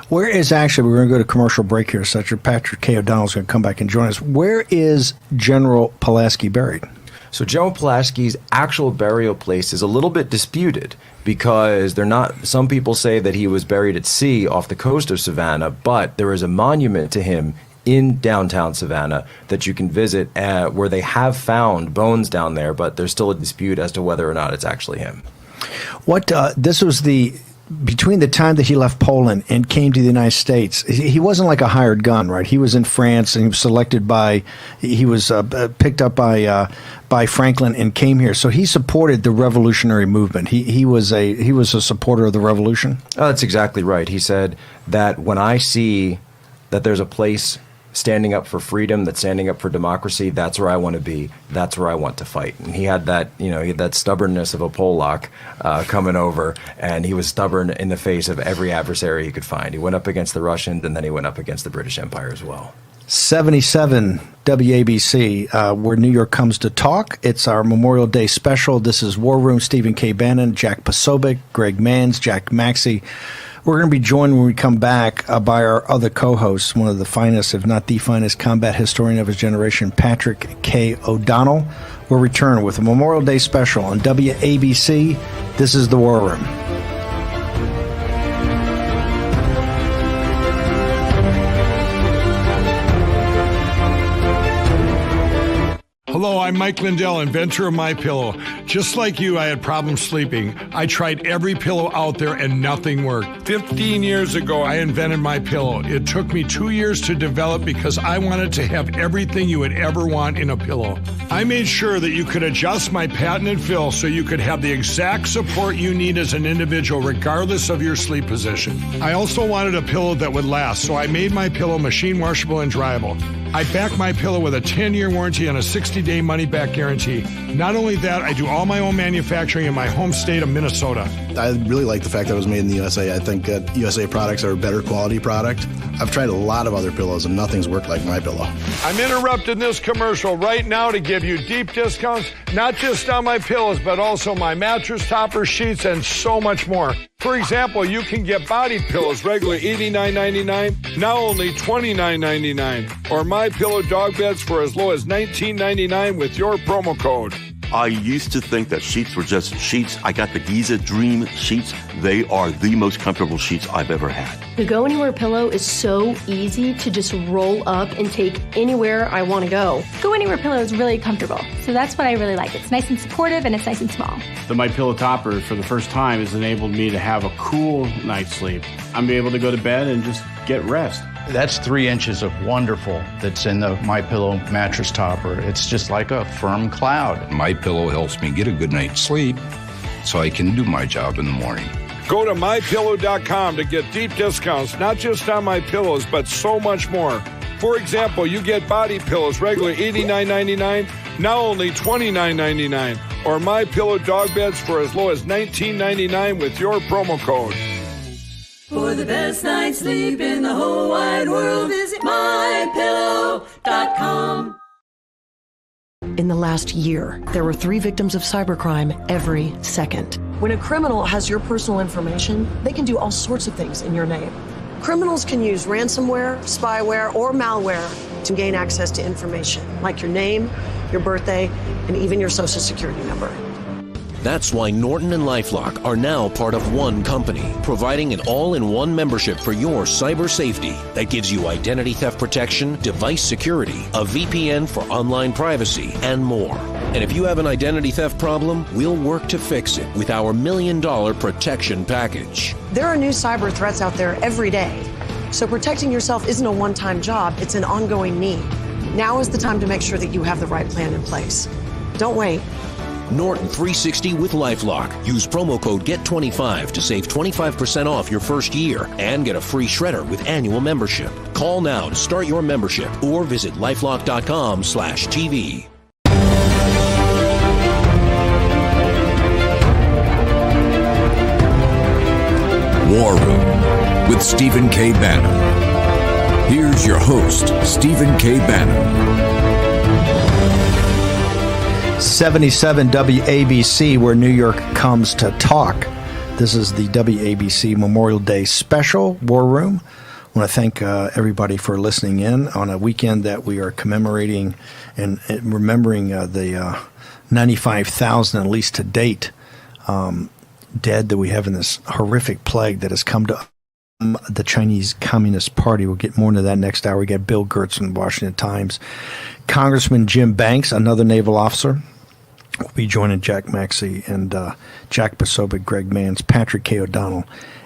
Where is actually, we're going to go to commercial break here, Sergeant Patrick K. O'Donnell is going to come back and join us. Where is General Pulaski buried? So General Pulaski's actual burial place is a little bit disputed because some people say that he was buried at sea off the coast of Savannah, but there is a monument to him in downtown Savannah that you can visit where they have found bones down there, but there's still a dispute as to whether or not it's actually him. This was between the time that he left Poland and came to the United States, he wasn't like a hired gun, right? He was in France and he was picked up by Franklin and came here. So he supported the revolutionary movement. He was a supporter of the revolution. Oh, that's exactly right. He said that when I see that there's a place standing up for freedom, that's standing up for democracy, that's where I want to be. That's where I want to fight. And he had that, he had that stubbornness of a Polak coming over, and he was stubborn in the face of every adversary he could find. He went up against the Russians, and then he went up against the British Empire as well. 77 WABC, where New York comes to talk. It's our Memorial Day special. This is War Room, Stephen K. Bannon, Jack Posobiec, Greg Manns, Jack Maxey. We're going to be joined when we come back by our other co-hosts, one of the finest, if not the finest, combat historian of his generation, Patrick K. O'Donnell. We'll return with a Memorial Day special on WABC. This is the War Room. Hello, I'm Mike Lindell, inventor of MyPillow. Just like you, I had problems sleeping. I tried every pillow out there and nothing worked. 15 years ago, I invented MyPillow. It took me 2 years to develop because I wanted to have everything you would ever want in a pillow. I made sure that you could adjust my patented fill so you could have the exact support you need as an individual, regardless of your sleep position. I also wanted a pillow that would last, so I made MyPillow machine washable and dryable. I back MyPillow with a 10-year warranty and a 60-day money-back guarantee. Not only that, I do all my own manufacturing in my home state of Minnesota. I really like the fact that it was made in the USA. I think that USA products are a better quality product. I've tried a lot of other pillows, and nothing's worked like MyPillow. I'm interrupting this commercial right now to give you deep discounts, not just on my pillows, but also my mattress toppers, sheets, and so much more. For example, you can get body pillows regularly $89.99, now only $29.99, or MyPillow dog beds for as low as $19.99 with your promo code. I used to think that sheets were just sheets. I got the Giza Dream sheets. They are the most comfortable sheets I've ever had. The Go Anywhere pillow is so easy to just roll up and take anywhere I want to go. Go Anywhere pillow is really comfortable, so that's what I really like. It's nice and supportive, and it's nice and small. The MyPillow topper, for the first time, has enabled me to have a cool night's sleep. I'm able to go to bed and just get rest. That's 3 inches of wonderful that's in the MyPillow mattress topper. It's just like a firm cloud. MyPillow helps me get a good night's sleep so I can do my job in the morning. Go to MyPillow.com to get deep discounts, not just on my pillows, but so much more. For example, you get body pillows regularly $89.99, now only $29.99, or MyPillow dog beds for as low as $19.99 with your promo code. For the best night's sleep in the whole wide world, visit MyPillow.com. In the last year, there were 3 victims of cybercrime every second. When a criminal has your personal information, they can do all sorts of things in your name. Criminals can use ransomware, spyware, or malware to gain access to information, like your name, your birthday, and even your social security number. That's why Norton and LifeLock are now part of one company, providing an all-in-one membership for your cyber safety that gives you identity theft protection, device security, a VPN for online privacy, and more. And if you have an identity theft problem, we'll work to fix it with our $1 million protection package. There are new cyber threats out there every day, so protecting yourself isn't a one-time job, it's an ongoing need. Now is the time to make sure that you have the right plan in place. Don't wait. Norton 360 with LifeLock. Use promo code GET25 to save 25% off your first year and get a free shredder with annual membership. Call now to start your membership or visit lifelock.com/TV. War Room with Stephen K. Bannon. Here's your host, Stephen K. Bannon. 77 WABC, where New York comes to talk. This is the WABC Memorial Day special, War Room. I want to thank everybody for listening in on a weekend that we are commemorating and remembering the 95,000, at least to date, dead that we have in this horrific plague that has come to the Chinese Communist Party. We'll get more into that next hour. We got Bill Gertz from the Washington Times. Congressman Jim Banks, another naval officer, will be joining Jack Maxey and Jack Posobiec, Greg Manns, Patrick K. O'Donnell,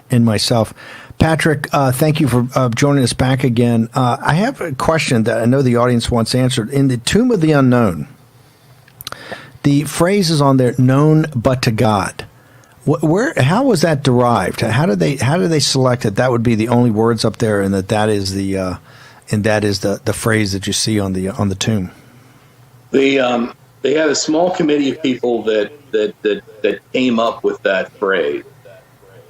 and myself. Patrick, thank you for joining us back again. I have a question that I know the audience wants answered. In the Tomb of the Unknown, the phrase is on there, known but to God. How was that derived? How did they select that would be the only words up there, and that is the phrase that you see on the tomb? They had a small committee of people that came up with that phrase,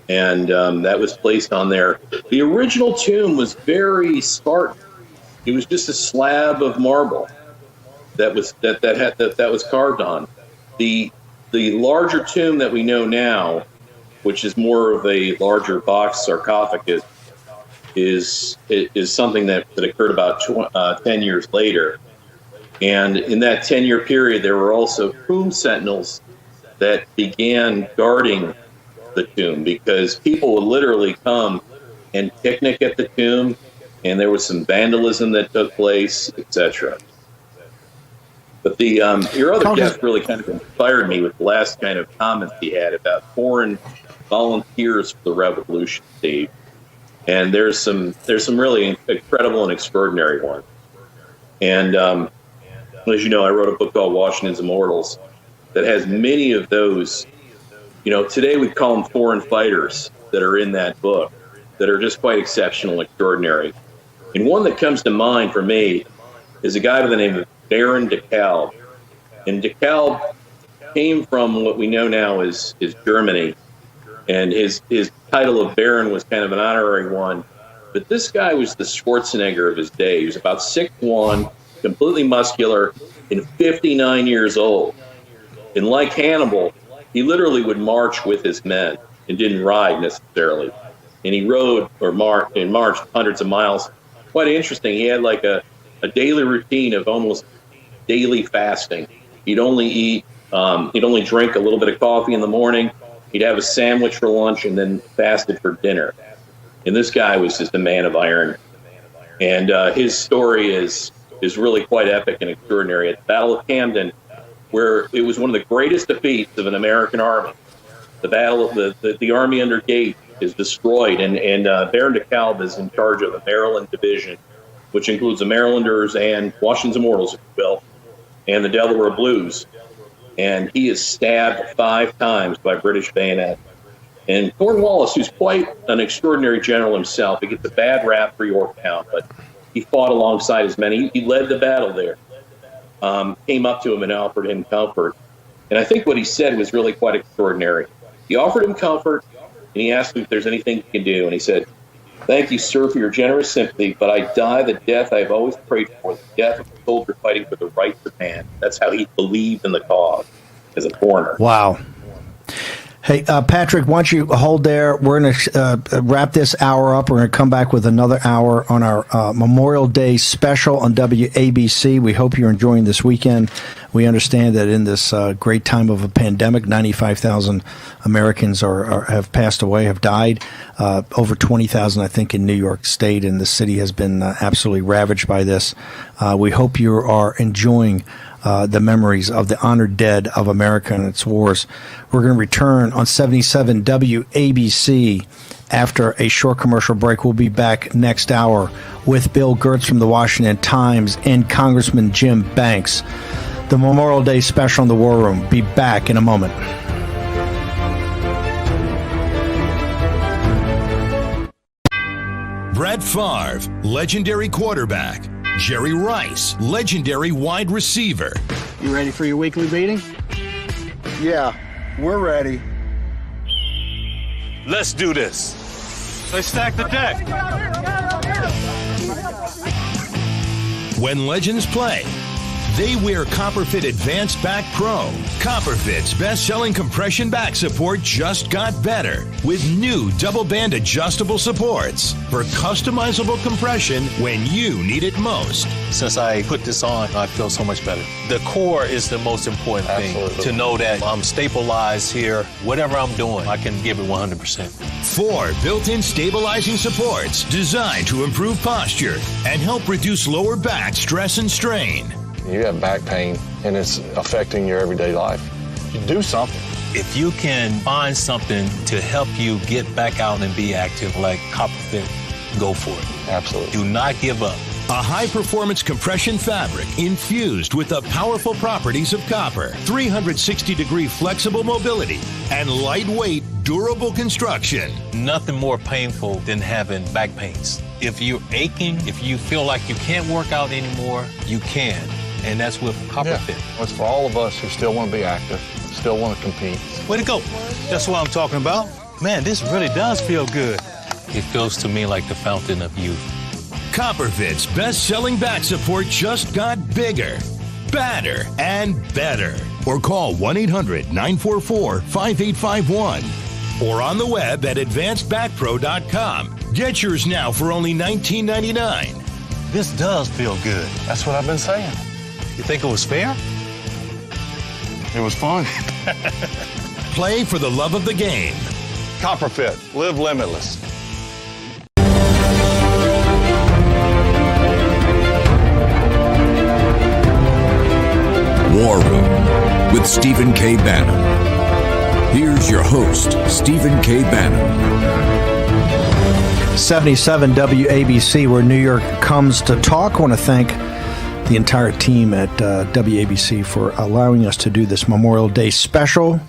and that was placed on there. The original tomb was very Spartan. It was just a slab of marble that was carved on. The larger tomb that we know now, which is more of a larger box sarcophagus, is something that occurred about 10 years later. And in that 10-year period, there were also tomb sentinels that began guarding the tomb, because people would literally come and picnic at the tomb, and there was some vandalism that took place, etc. But your other guest really kind of inspired me with the last kind of comments he had about foreign volunteers for the revolution, Steve. And there's some really incredible and extraordinary ones. And as you know, I wrote a book called Washington's Immortals that has many of those. Today we call them foreign fighters that are in that book that are just quite exceptional and extraordinary. And one that comes to mind for me is a guy by the name of Baron de Kalb. And de Kalb came from what we know now is Germany. And his title of Baron was kind of an honorary one. But this guy was the Schwarzenegger of his day. He was about 6'1", completely muscular, and 59 years old. And like Hannibal, he literally would march with his men and didn't ride necessarily. And he rode or marched hundreds of miles. Quite interesting. He had like a daily routine of almost daily fasting. He'd only drink a little bit of coffee in the morning. He'd have a sandwich for lunch and then fasted for dinner. And this guy was just a man of iron. And his story is really quite epic and extraordinary. At the Battle of Camden, where it was one of the greatest defeats of an American army, the army under Gates is destroyed, and Baron de Kalb is in charge of the Maryland Division, which includes the Marylanders and Washington's Immortals, if you will, and the Delaware Blues. And he is stabbed 5 times by British bayonet. And Cornwallis, who's quite an extraordinary general himself, he gets a bad rap for Yorktown, but he fought alongside his men. He led the battle there, came up to him and offered him comfort. And I think what he said was really quite extraordinary. He offered him comfort, and he asked him if there's anything he can do. And he said, "Thank you, sir, for your generous sympathy, but I die the death I've always prayed for, the death of a soldier fighting for the rights of man." That's how he believed in the cause as a foreigner. Wow. Hey, Patrick, why don't you hold there? We're going to wrap this hour up. We're going to come back with another hour on our Memorial Day special on WABC. We hope you're enjoying this weekend. We understand that in this great time of a pandemic, 95,000 Americans have passed away, have died. Over 20,000, I think, in New York State, and the city has been absolutely ravaged by this. We hope you are enjoying the memories of the honored dead of America and its wars. We're going to return on 77 WABC after a short commercial break. We'll be back next hour with Bill Gertz from the Washington Times and Congressman Jim Banks. the Memorial Day special in the War Room. Be back in a moment. Brett Favre, legendary quarterback. Jerry Rice, legendary wide receiver. You ready for your weekly meeting? Yeah, we're ready. Let's do this. Let's stack the deck. When legends play, they wear Copperfit Advanced Back Pro. Copperfit's best-selling compression back support just got better with new double-band adjustable supports for customizable compression when you need it most. Since I put this on, I feel so much better. The core is the most important thing. To know that I'm stabilized here. Whatever I'm doing, I can give it 100%. 4 built-in stabilizing supports designed to improve posture and help reduce lower back stress and strain. You have back pain, and it's affecting your everyday life. You do something. If you can find something to help you get back out and be active like Copperfit, go for it. Absolutely. Do not give up. A high-performance compression fabric infused with the powerful properties of copper, 360-degree flexible mobility, and lightweight, durable construction. Nothing more painful than having back pains. If you're aching, if you feel like you can't work out anymore, you can. And that's with Copperfit. Yeah. It's for all of us who still want to be active, still want to compete. Way to go. That's what I'm talking about. Man, this really does feel good. It feels to me like the fountain of youth. Copperfit's best-selling back support just got bigger, badder, and better. Or call 1-800-944-5851. Or on the web at advancedbackpro.com. Get yours now for only $19.99. This does feel good. That's what I've been saying. You think it was fair? It was fun. Play for the love of the game. Copperfit, live limitless. War Room with Stephen K. Bannon. Here's your host, Stephen K. Bannon. 77 WABC, where New York comes to talk. I want to thank the entire team at WABC for allowing us to do this Memorial Day special.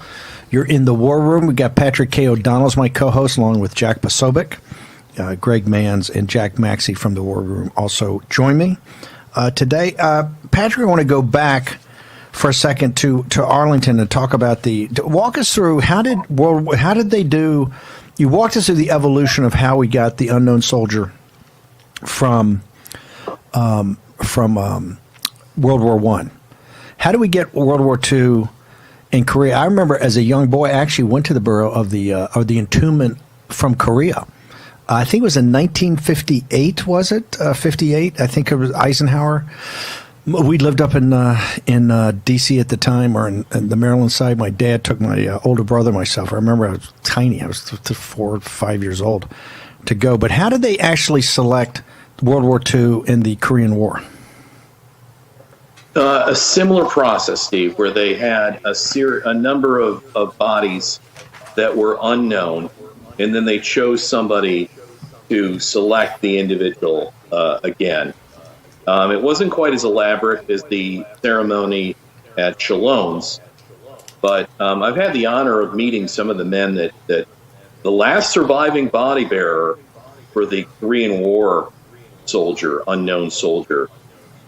You're in the War Room. We got Patrick K. O'Donnell as my co-host, along with Jack Posobiec. Greg Manns and Jack Maxey from the War Room also join me today. Patrick, I want to go back for a second to Arlington and talk about walk us through how did they do. You walked us through the evolution of how we got the unknown soldier from World War I. How do we get World War II in Korea? I remember as a young boy, I actually went to the burial of the entombment from Korea. I think it was in 1958. Was it 58? I think it was Eisenhower. We lived up in D.C. at the time, or in the Maryland side. My dad took my older brother, myself. I remember I was tiny. I was 4 or 5 years old to go. But how did they actually select World War II in the Korean War? A similar process, Steve, where they had a number of bodies that were unknown, and then they chose somebody to select the individual again. It wasn't quite as elaborate as the ceremony at Chalon's, but I've had the honor of meeting some of the men that the last surviving body bearer for the Korean War unknown soldier,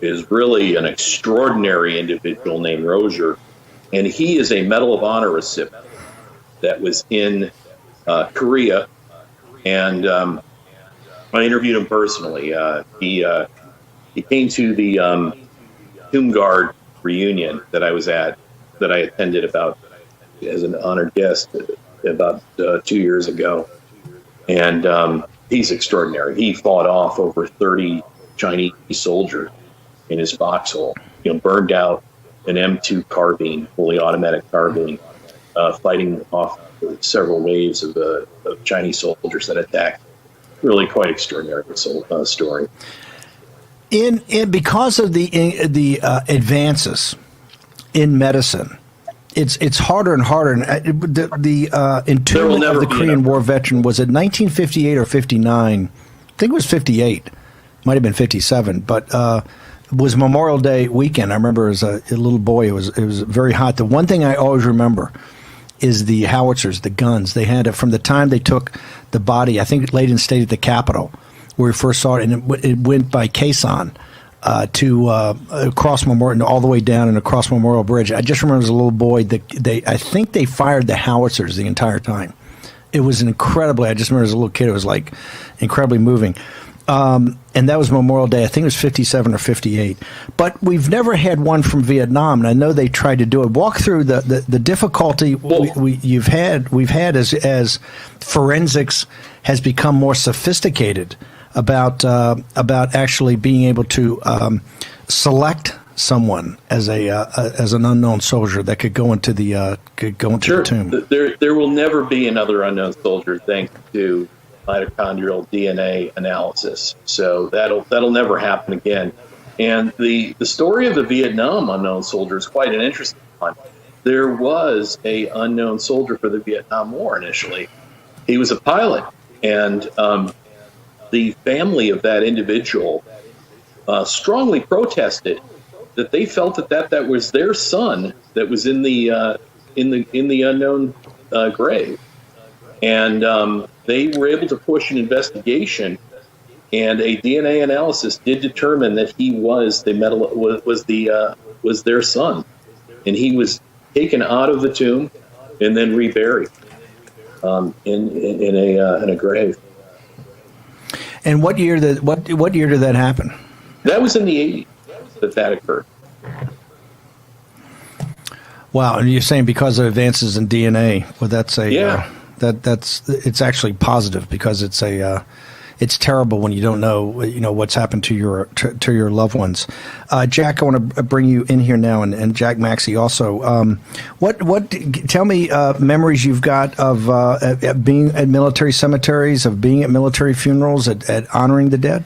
is really an extraordinary individual named Rozier, and he is a Medal of Honor recipient that was in Korea, and I interviewed him personally. He came to the Tomb Guard reunion that I attended as an honored guest about 2 years ago. And he's extraordinary. He fought off over 30 Chinese soldiers in his foxhole, burned out an M2 carbine, fully automatic carbine, fighting off several waves of Chinese soldiers that attacked. Really quite extraordinary story. Because of the advances in medicine, it's harder and harder. And the entombment of the Korean War veteran was it 1958 or 59? I think it was 58. Might have been 57. But was Memorial Day weekend. I remember as a little boy, it was very hot. The one thing I always remember is the howitzers, the guns. They had it from the time they took the body, I think laid in state at the Capitol, where we first saw it, and it went by caisson to across Memorial, all the way down and across Memorial Bridge. I just remember as a little boy, I think they fired the howitzers the entire time. It was incredibly, I just remember as a little kid, it was like incredibly moving. And that was Memorial Day. I think it was 57 or 58. But we've never had one from Vietnam, and I know they tried to do it. Walk through the difficulty we've had as forensics has become more sophisticated about actually being able to select someone as an unknown soldier that could go into the tomb. There will never be another unknown soldier thanks to mitochondrial DNA analysis. So that'll never happen again. And the story of the Vietnam unknown soldier is quite an interesting one. There was a unknown soldier for the Vietnam War initially. He was a pilot, and the family of that individual strongly protested that they felt that was their son that was in the unknown grave. And they were able to push an investigation, and a DNA analysis did determine that he was their son, and he was taken out of the tomb and then reburied in a grave. And what year did that happen? That was in the 80s that occurred. Wow, and you're saying because of advances in DNA, well, that's it's actually positive, because it's terrible when you don't know what's happened to your loved ones. Jack, I want to bring you in here now, and Jack Maxey also. Tell me memories you've got of being at military cemeteries, of being at military funerals, at honoring the dead.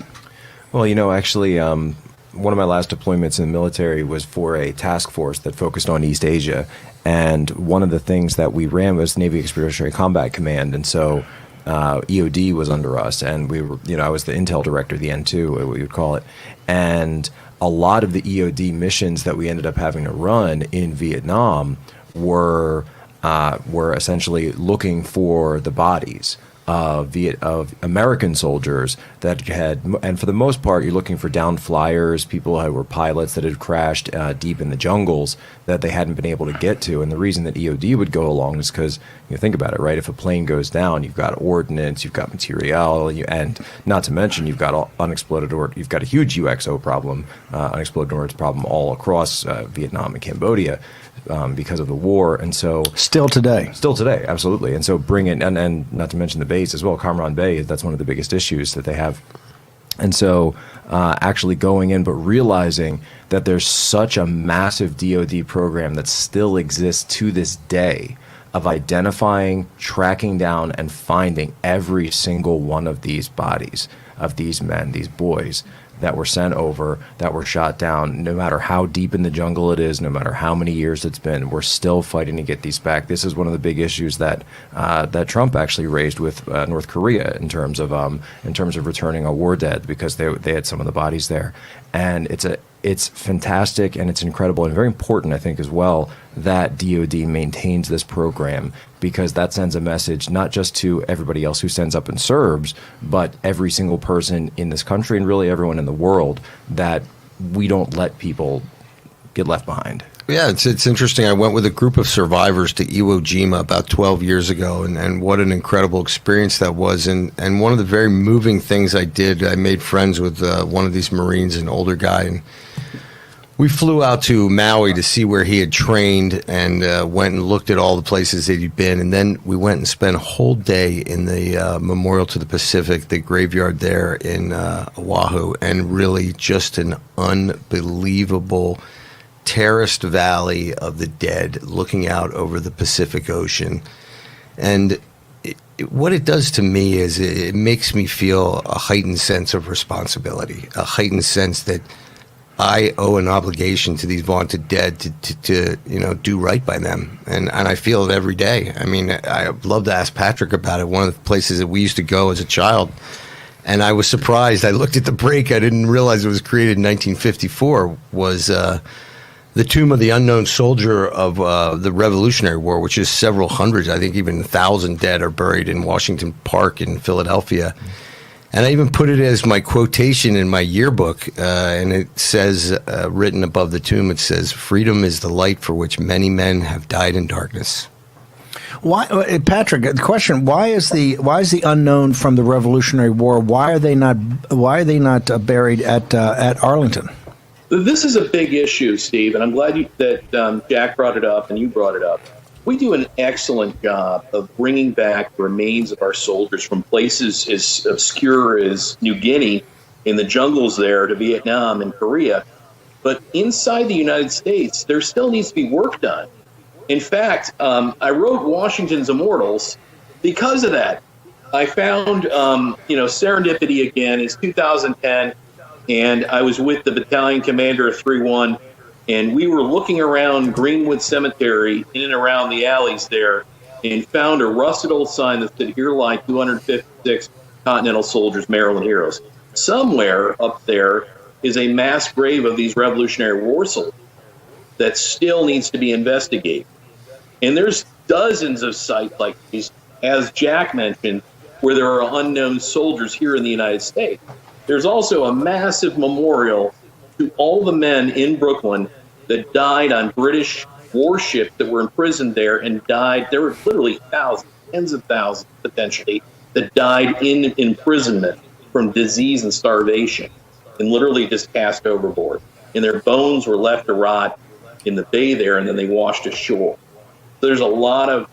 Well, actually, one of my last deployments in the military was for a task force that focused on East Asia. And one of the things that we ran was Navy Expeditionary Combat Command. And so EOD was under us. And we were, I was the intel director, the N2, we would call it. And a lot of the EOD missions that we ended up having to run in Vietnam were essentially looking for the bodies of American soldiers that had, and for the most part, you're looking for downed flyers, people who were pilots that had crashed deep in the jungles that they hadn't been able to get to. And the reason that EOD would go along is because, think about it, right? If a plane goes down, you've got ordnance, you've got material, and not to mention you've got unexploded, or you've got a huge UXO problem, unexploded ordnance problem all across Vietnam and Cambodia. Because of the war, and so still today, absolutely. And so bring it, and not to mention the base as well, Cam Ranh Bay. That's one of the biggest issues that they have. And so actually going in, but realizing that there's such a massive DoD program that still exists to this day of identifying, tracking down, and finding every single one of these bodies of these men, these boys, that were sent over, that were shot down, no matter how deep in the jungle it is, no matter how many years it's been, we're still fighting to get these back. This is one of the big issues that Trump actually raised with North Korea in terms of returning a war dead, because they had some of the bodies there. And it's fantastic, and it's incredible, and very important, I think, as well, that DoD maintains this program, because that sends a message not just to everybody else who sends up and serves, but every single person in this country and really everyone in the world, that we don't let people get left behind. Yeah, it's interesting. I went with a group of survivors to Iwo Jima about 12 years ago, and what an incredible experience that was. And one of the very moving things I did, I made friends with one of these Marines, an older guy, and we flew out to Maui to see where he had trained, and went and looked at all the places that he'd been. And then we went and spent a whole day in the Memorial to the Pacific, the graveyard there in Oahu, and really just an unbelievable terraced valley of the dead looking out over the Pacific Ocean. And what it does to me is it makes me feel a heightened sense of responsibility, a heightened sense that I owe an obligation to these vaunted dead to do right by them. And I feel it every day. I mean, I'd love to ask Patrick about it. One of the places that we used to go as a child, and I was surprised. I looked at the break. I didn't realize it was created in 1954. Was the tomb of the unknown soldier of the Revolutionary War, which is several hundreds, I think even 1,000 dead are buried in Washington Park in Philadelphia. And I even put it as my quotation in my yearbook, and it says, written above the tomb, it says, "Freedom is the light for which many men have died in darkness." Why, Patrick? The question: Why is the unknown from the Revolutionary War? Why are they not buried at Arlington? This is a big issue, Steve, and I'm glad that Jack brought it up and you brought it up. We do an excellent job of bringing back the remains of our soldiers from places as obscure as New Guinea in the jungles there to Vietnam and Korea. But inside the United States, there still needs to be work done. In fact, I wrote Washington's Immortals because of that. I found, serendipity again. It's 2010. And I was with the battalion commander of 3-1, and we were looking around Greenwood Cemetery in and around the alleys there and found a rusted old sign that said, "Here lie 256 Continental soldiers, Maryland heroes." Somewhere up there is a mass grave of these Revolutionary War soldiers that still needs to be investigated. And there's dozens of sites like these, as Jack mentioned, where there are unknown soldiers here in the United States. There's also a massive memorial to all the men in Brooklyn that died on British warships that were imprisoned there and died. There were literally thousands, tens of thousands potentially, that died in imprisonment from disease and starvation and literally just cast overboard. And their bones were left to rot in the bay there, and then they washed ashore. There's a lot of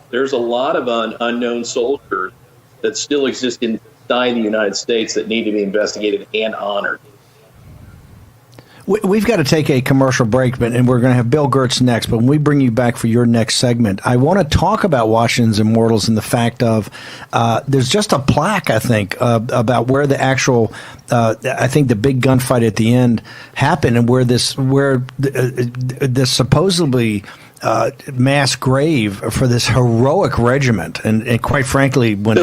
unknown soldiers that still exist inside the United States that need to be investigated and honored. We've got to take a commercial break, and we're going to have Bill Gertz next. But when we bring you back for your next segment, I want to talk about Washington's Immortals and the fact of there's just a plaque, I think, about where the actual, I think the big gunfight at the end happened, and where this supposedly mass grave for this heroic regiment. And quite frankly, when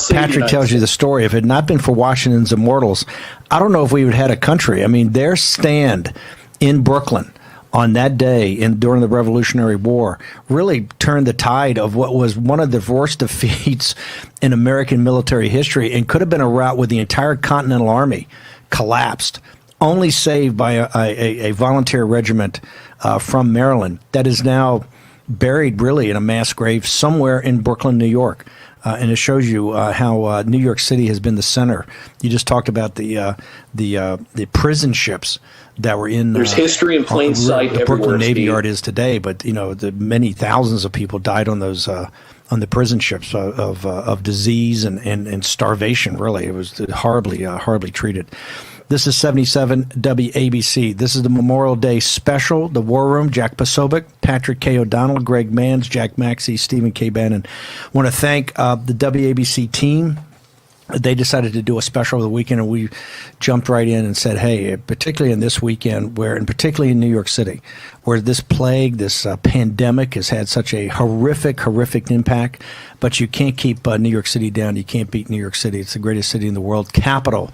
Patrick tells you the story, if it had not been for Washington's Immortals, I don't know if we would have had a country. I mean, their stand in Brooklyn on that day during the Revolutionary War really turned the tide of what was one of the worst defeats in American military history, and could have been a rout where the entire Continental Army collapsed, only saved by a volunteer regiment from Maryland that is now buried really in a mass grave somewhere in Brooklyn, New York. And it shows you how New York City has been the center. You just talked about the prison ships that were in. There's history in plain sight everywhere. The Brooklyn Navy Steve. Yard is today, but the many thousands of people died on those on the prison ships of disease and starvation. Really, it was horribly treated. This is 77 WABC. This is the Memorial Day special, the War Room. Jack Posobiec, Patrick K. O'Donnell, Greg Manns, Jack Maxey, Stephen K. Bannon. I want to thank the WABC team. They decided to do a special over the weekend, and we jumped right in and said, hey, particularly in this weekend, and particularly in New York City, where this plague, this pandemic has had such a horrific impact, but you can't keep New York City down. You can't beat New York City. It's the greatest city in the world, capital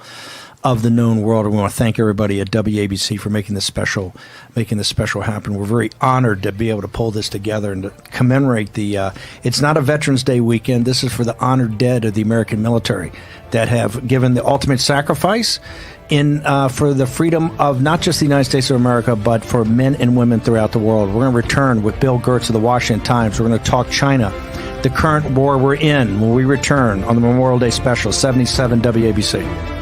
of the known world. And we want to thank everybody at WABC for making this special happen. We're very honored to be able to pull this together and to commemorate it's not a Veterans Day weekend. This is for the honored dead of the American military that have given the ultimate sacrifice for the freedom of not just the United States of America, but for men and women throughout the world. We're going to return with Bill Gertz of the Washington Times. We're going to talk China, the current war we're in, when we return on the Memorial Day special, 77 WABC.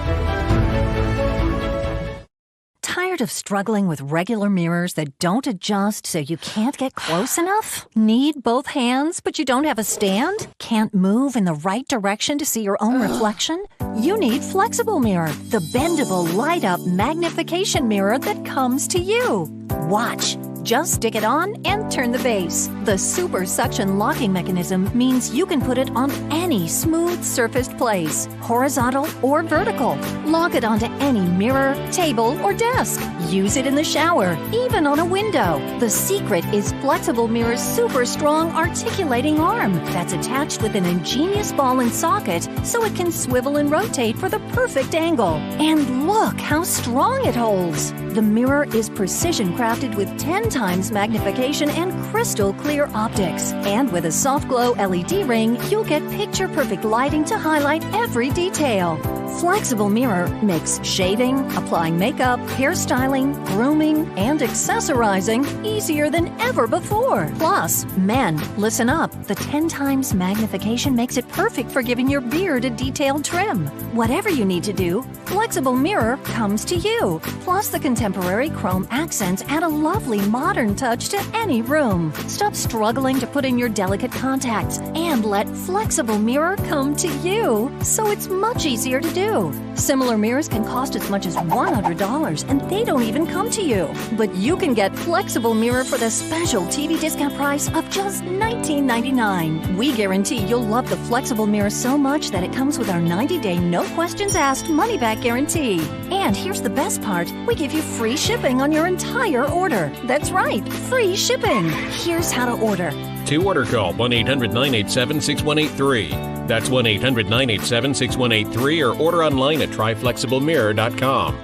Tired of struggling with regular mirrors that don't adjust so you can't get close enough? Need both hands but you don't have a stand? Can't move in the right direction to see your own reflection? You need Flexible Mirror, the bendable, light-up magnification mirror that comes to you. Watch. Just stick it on and turn the base. The super suction locking mechanism means you can put it on any smooth surfaced place, horizontal or vertical. Lock it onto any mirror, table, or desk. Use it in the shower, even on a window. The secret is Flexible Mirror's super strong articulating arm that's attached with an ingenious ball and socket so it can swivel and rotate for the perfect angle. And look how strong it holds. The mirror is precision crafted with 10 times magnification and crystal clear optics. And with a soft glow LED ring, you'll get picture perfect lighting to highlight every detail. Flexible Mirror makes shaving, applying makeup, hairstyling, grooming, and accessorizing easier than ever before. Plus, men, listen up. The 10 times magnification makes it perfect for giving your beard a detailed trim. Whatever you need to do, Flexible Mirror comes to you. Plus, the contemporary chrome accents add a lovely modern touch to any room. Stop struggling to put in your delicate contacts and let Flexible Mirror come to you, so it's much easier to do. Similar mirrors can cost as much as $100, and they don't even come to you. But you can get Flexible Mirror for the special TV discount price of just $19.99. We guarantee you'll love the Flexible Mirror so much that it comes with our 90-day no questions asked money-back guarantee. And here's the best part. We give you free shipping on your entire order. That's right, free shipping. Here's how to order. To order, call 1-800-987-6183. That's 1-800-987-6183 or order online at tryflexiblemirror.com.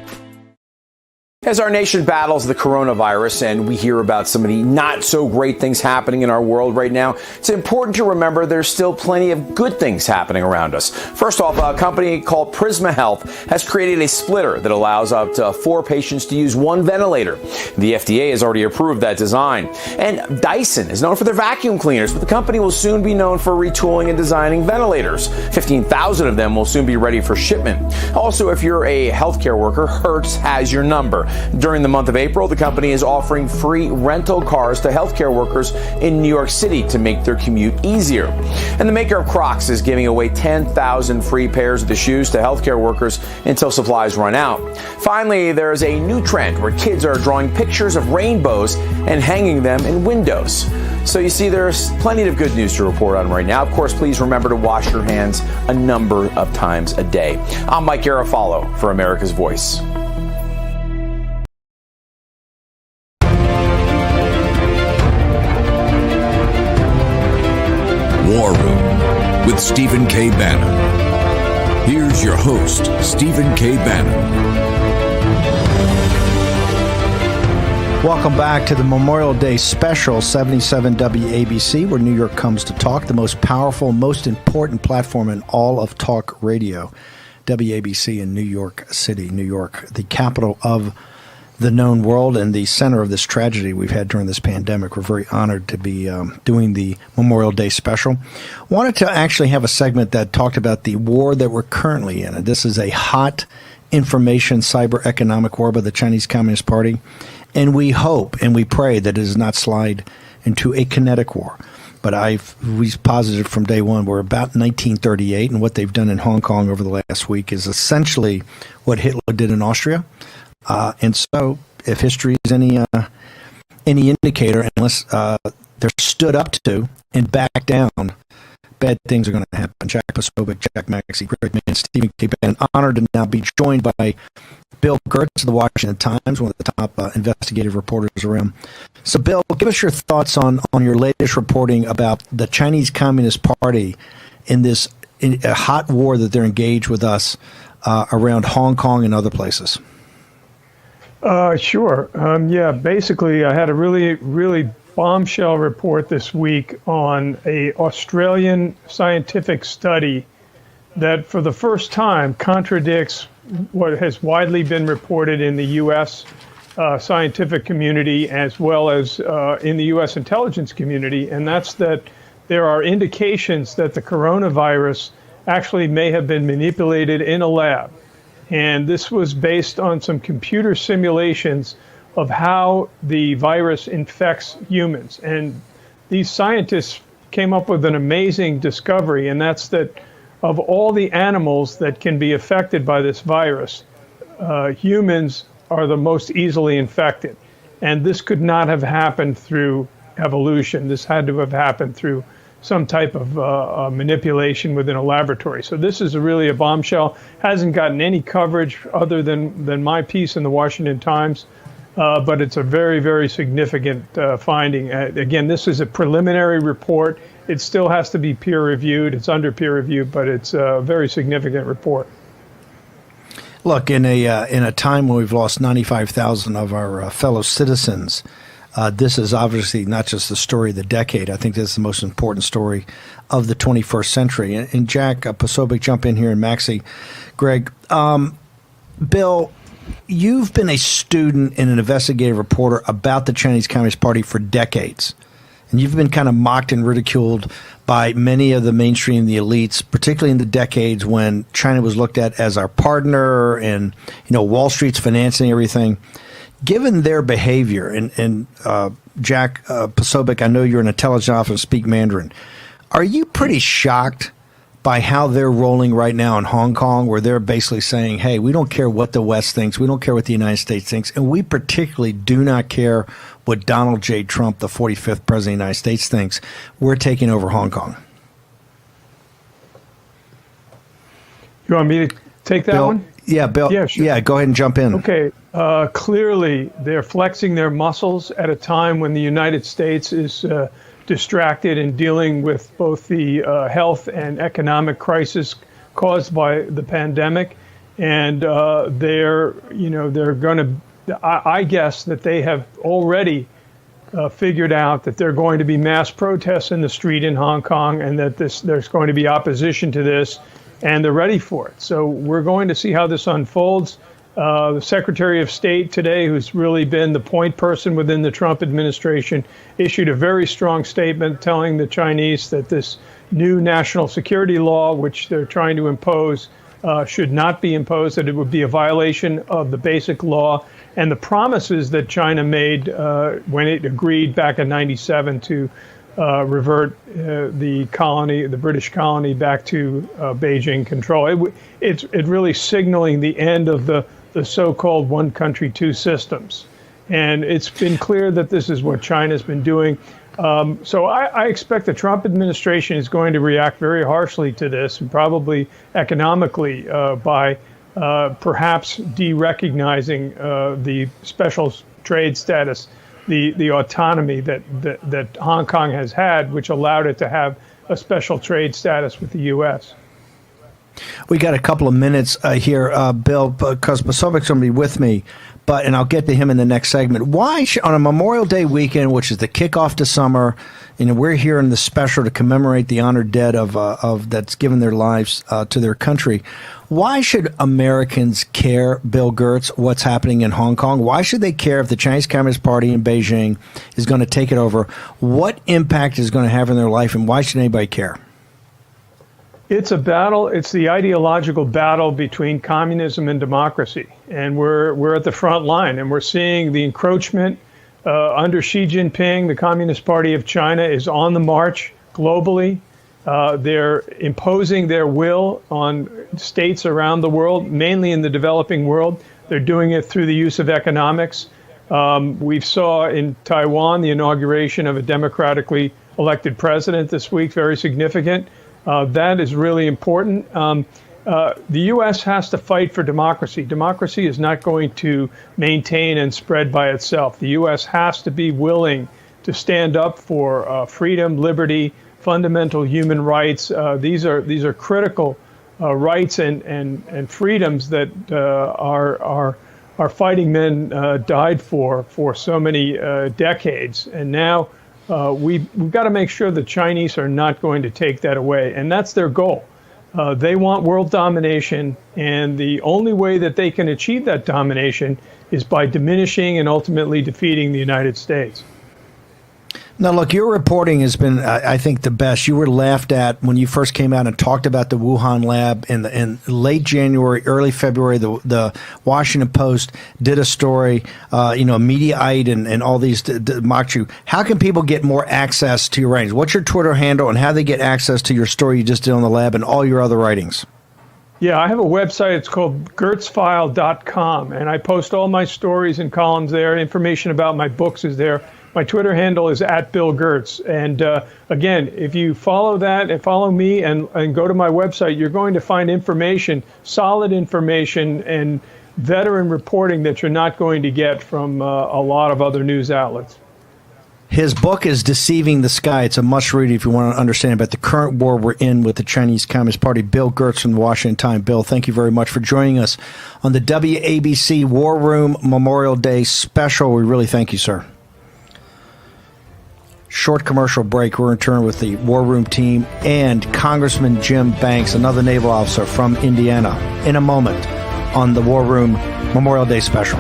As our nation battles the coronavirus and we hear about some of the not so great things happening in our world right now, it's important to remember there's still plenty of good things happening around us. First off, a company called Prisma Health has created a splitter that allows up to 4 patients to use 1 ventilator. The FDA has already approved that design. And Dyson is known for their vacuum cleaners, but the company will soon be known for retooling and designing ventilators. 15,000 of them will soon be ready for shipment. Also, if you're a healthcare worker, Hertz has your number. During the month of April, the company is offering free rental cars to healthcare workers in New York City to make their commute easier. And the maker of Crocs is giving away 10,000 free pairs of the shoes to healthcare workers until supplies run out. Finally, there is a new trend where kids are drawing pictures of rainbows and hanging them in windows. So you see, there's plenty of good news to report on right now. Of course, please remember to wash your hands a number of times a day. I'm Mike Garofalo for America's Voice. War Room with Stephen K. Bannon. Here's your host, Stephen K. Bannon. Welcome back to the Memorial Day special, 77 WABC, where New York comes to talk, the most powerful, most important platform in all of talk radio. WABC in New York City, New York, the capital of the known world and the center of this tragedy we've had during this pandemic. We're very honored to be doing the Memorial Day special. Wanted to actually have a segment that talked about the war that we're currently in. And this is a hot information cyber economic war by the Chinese Communist Party. And we hope and we pray that it does not slide into a kinetic war. But we've posited from day one we're about 1938, and what they've done in Hong Kong over the last week is essentially what Hitler did in Austria. And so, if history is any indicator, unless they're stood up to and back down, bad things are going to happen. Jack Posobiec, Jack Maxey, great man, Stephen K. Bannon, honored to now be joined by Bill Gertz of the Washington Times, one of the top investigative reporters around. So, Bill, give us your thoughts on your latest reporting about the Chinese Communist Party in a hot war that they're engaged with us around Hong Kong and other places. Sure. Basically, I had a really, really bombshell report this week on a Australian scientific study that for the first time contradicts what has widely been reported in the U.S. Scientific community as well as in the U.S. intelligence community, and that's that there are indications that the coronavirus actually may have been manipulated in a lab. And this was based on some computer simulations of how the virus infects humans. And these scientists came up with an amazing discovery, and that's that of all the animals that can be affected by this virus, humans are the most easily infected. And this could not have happened through evolution. This had to have happened through some type of manipulation within a laboratory. So this is really a bombshell. Hasn't gotten any coverage other than my piece in the Washington Times. but it's a very, very significant finding. Again, this is a preliminary report. It still has to be peer-reviewed. It's under peer review, but it's a very significant report. Look, in a time when we've lost 95,000 of our fellow citizens, this is obviously not just the story of the decade. I think this is the most important story of the 21st century. And Jack Posobiec, jump in here, and Maxie, Greg. Bill, you've been a student and an investigative reporter about the Chinese Communist Party for decades. And you've been kind of mocked and ridiculed by many of the mainstream, the elites, particularly in the decades when China was looked at as our partner and, Wall Street's financing everything. Given their behavior, and Jack Posobiec, I know you're an intelligence officer and speak Mandarin. Are you pretty shocked by how they're rolling right now in Hong Kong, where they're basically saying, hey, we don't care what the West thinks, we don't care what the United States thinks, and we particularly do not care what Donald J. Trump, the 45th president of the United States, thinks. We're taking over Hong Kong. You want me to take that Bill, one? Yeah, Bill. Yeah, sure. Yeah, go ahead and jump in. Okay. Clearly, they're flexing their muscles at a time when the United States is distracted in dealing with both the health and economic crisis caused by the pandemic, and they're going to. I guess that they have already figured out that there are going to be mass protests in the street in Hong Kong, and that there's going to be opposition to this, and they're ready for it. So we're going to see how this unfolds. The Secretary of State today, who's really been the point person within the Trump administration, issued a very strong statement telling the Chinese that this new national security law, which they're trying to impose, should not be imposed, that it would be a violation of the basic law and the promises that China made when it agreed back in '97 to revert the British colony back to Beijing control. It's really signaling the end of the so-called one country, two systems. And it's been clear that this is what China's been doing. So I expect the Trump administration is going to react very harshly to this, and probably economically by perhaps de-recognizing the special trade status, the autonomy that Hong Kong has had, which allowed it to have a special trade status with the U.S. We got a couple of minutes here, Bill, because Posobiec's going to be with me, and I'll get to him in the next segment. Why, on a Memorial Day weekend, which is the kickoff to summer, we're here in the special to commemorate the honored dead of that's given their lives to their country. Why should Americans care, Bill Gertz, what's happening in Hong Kong? Why should they care if the Chinese Communist Party in Beijing is going to take it over? What impact is going to have in their life, and why should anybody care? It's a battle. It's the ideological battle between communism and democracy. And we're at the front line, and we're seeing the encroachment under Xi Jinping. The Communist Party of China is on the march globally. They're imposing their will on states around the world, mainly in the developing world. They're doing it through the use of economics. We saw in Taiwan the inauguration of a democratically elected president this week, very significant. That is really important. The U.S. has to fight for democracy. Democracy is not going to maintain and spread by itself. The U.S. has to be willing to stand up for freedom, liberty, fundamental human rights. These are critical rights and freedoms that our fighting men died for so many decades. And now we've got to make sure the Chinese are not going to take that away. And that's their goal. They want world domination. And the only way that they can achieve that domination is by diminishing and ultimately defeating the United States. Now, look, your reporting has been, I think, the best. You were laughed at when you first came out and talked about the Wuhan lab in late January, early February. The Washington Post did a story, Mediaite and all these mocked you. How can people get more access to your writings? What's your Twitter handle, and how do they get access to your story you just did on the lab and all your other writings? Yeah, I have a website. It's called gertzfile.com, and I post all my stories and columns there. Information about my books is there. My Twitter handle is @BillGertz. And again, if you follow that and follow me and go to my website, you're going to find information, solid information, and veteran reporting that you're not going to get from a lot of other news outlets. His book is Deceiving the Sky. It's a must-read if you want to understand about the current war we're in with the Chinese Communist Party. Bill Gertz from the Washington Times. Bill, thank you very much for joining us on the WABC War Room Memorial Day special. We really thank you, sir. Short commercial break. We're in turn with the War Room team and Congressman Jim Banks, another naval officer from Indiana, in a moment on the War Room Memorial Day special.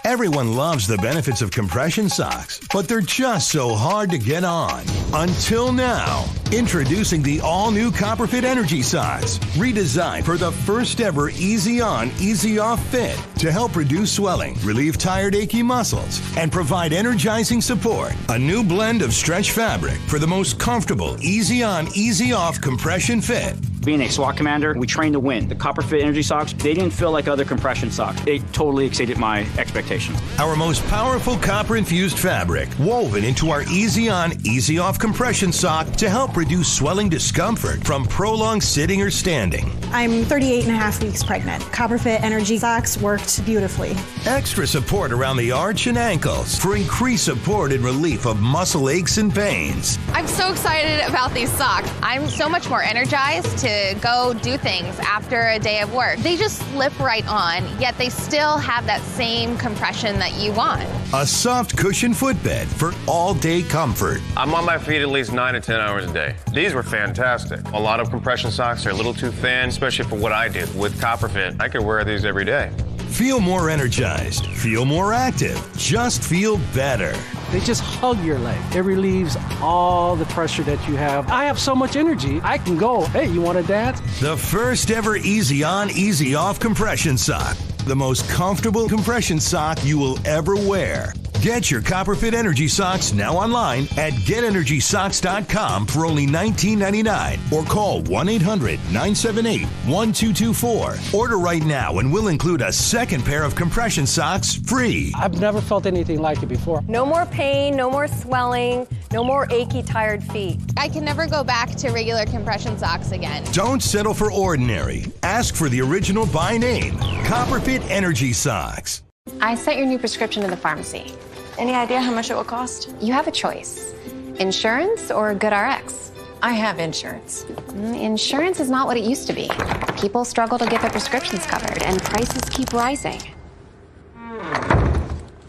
Everyone loves the benefits of compression socks, but they're just so hard to get on. Until now. Introducing the all-new Copperfit Energy Socks, redesigned for the first ever easy on, easy off fit to help reduce swelling, relieve tired, achy muscles, and provide energizing support. A new blend of stretch fabric for the most comfortable, easy on, easy off compression fit. Being a SWAT commander, we train to win. The Copperfit Energy Socks, they didn't feel like other compression socks. They totally exceeded my expectations. Our most powerful copper-infused fabric, woven into our easy-on, easy-off compression sock to help reduce swelling discomfort from prolonged sitting or standing. I'm 38 and a half weeks pregnant. Copperfit Energy Socks worked beautifully. Extra support around the arch and ankles for increased support and relief of muscle aches and pains. I'm so excited about these socks. I'm so much more energized to go do things after a day of work. They just slip right on, yet they still have that same compression that you want. A soft cushion footbed for all-day comfort. I'm on my feet at least 9 to 10 hours a day. These were fantastic. A lot of compression socks are a little too thin, especially for what I do. With Copperfit, I could wear these every day. Feel more energized. Feel more active. Just feel better. They just hug your leg. It relieves all the pressure that you have. I have so much energy, I can go, hey, you want to dance? The first ever easy on, easy off compression sock. The most comfortable compression sock you will ever wear. Get your Copperfit Energy Socks now online at GetEnergySocks.com for only $19.99 or call 1-800-978-1224. Order right now and we'll include a second pair of compression socks free. I've never felt anything like it before. No more pain, no more swelling, no more achy, tired feet. I can never go back to regular compression socks again. Don't settle for ordinary. Ask for the original by name, Copperfit Energy Socks. I sent your new prescription to the pharmacy. Any idea how much it will cost? You have a choice. Insurance or GoodRx? I have insurance. Insurance is not what it used to be. People struggle to get their prescriptions covered, and prices keep rising.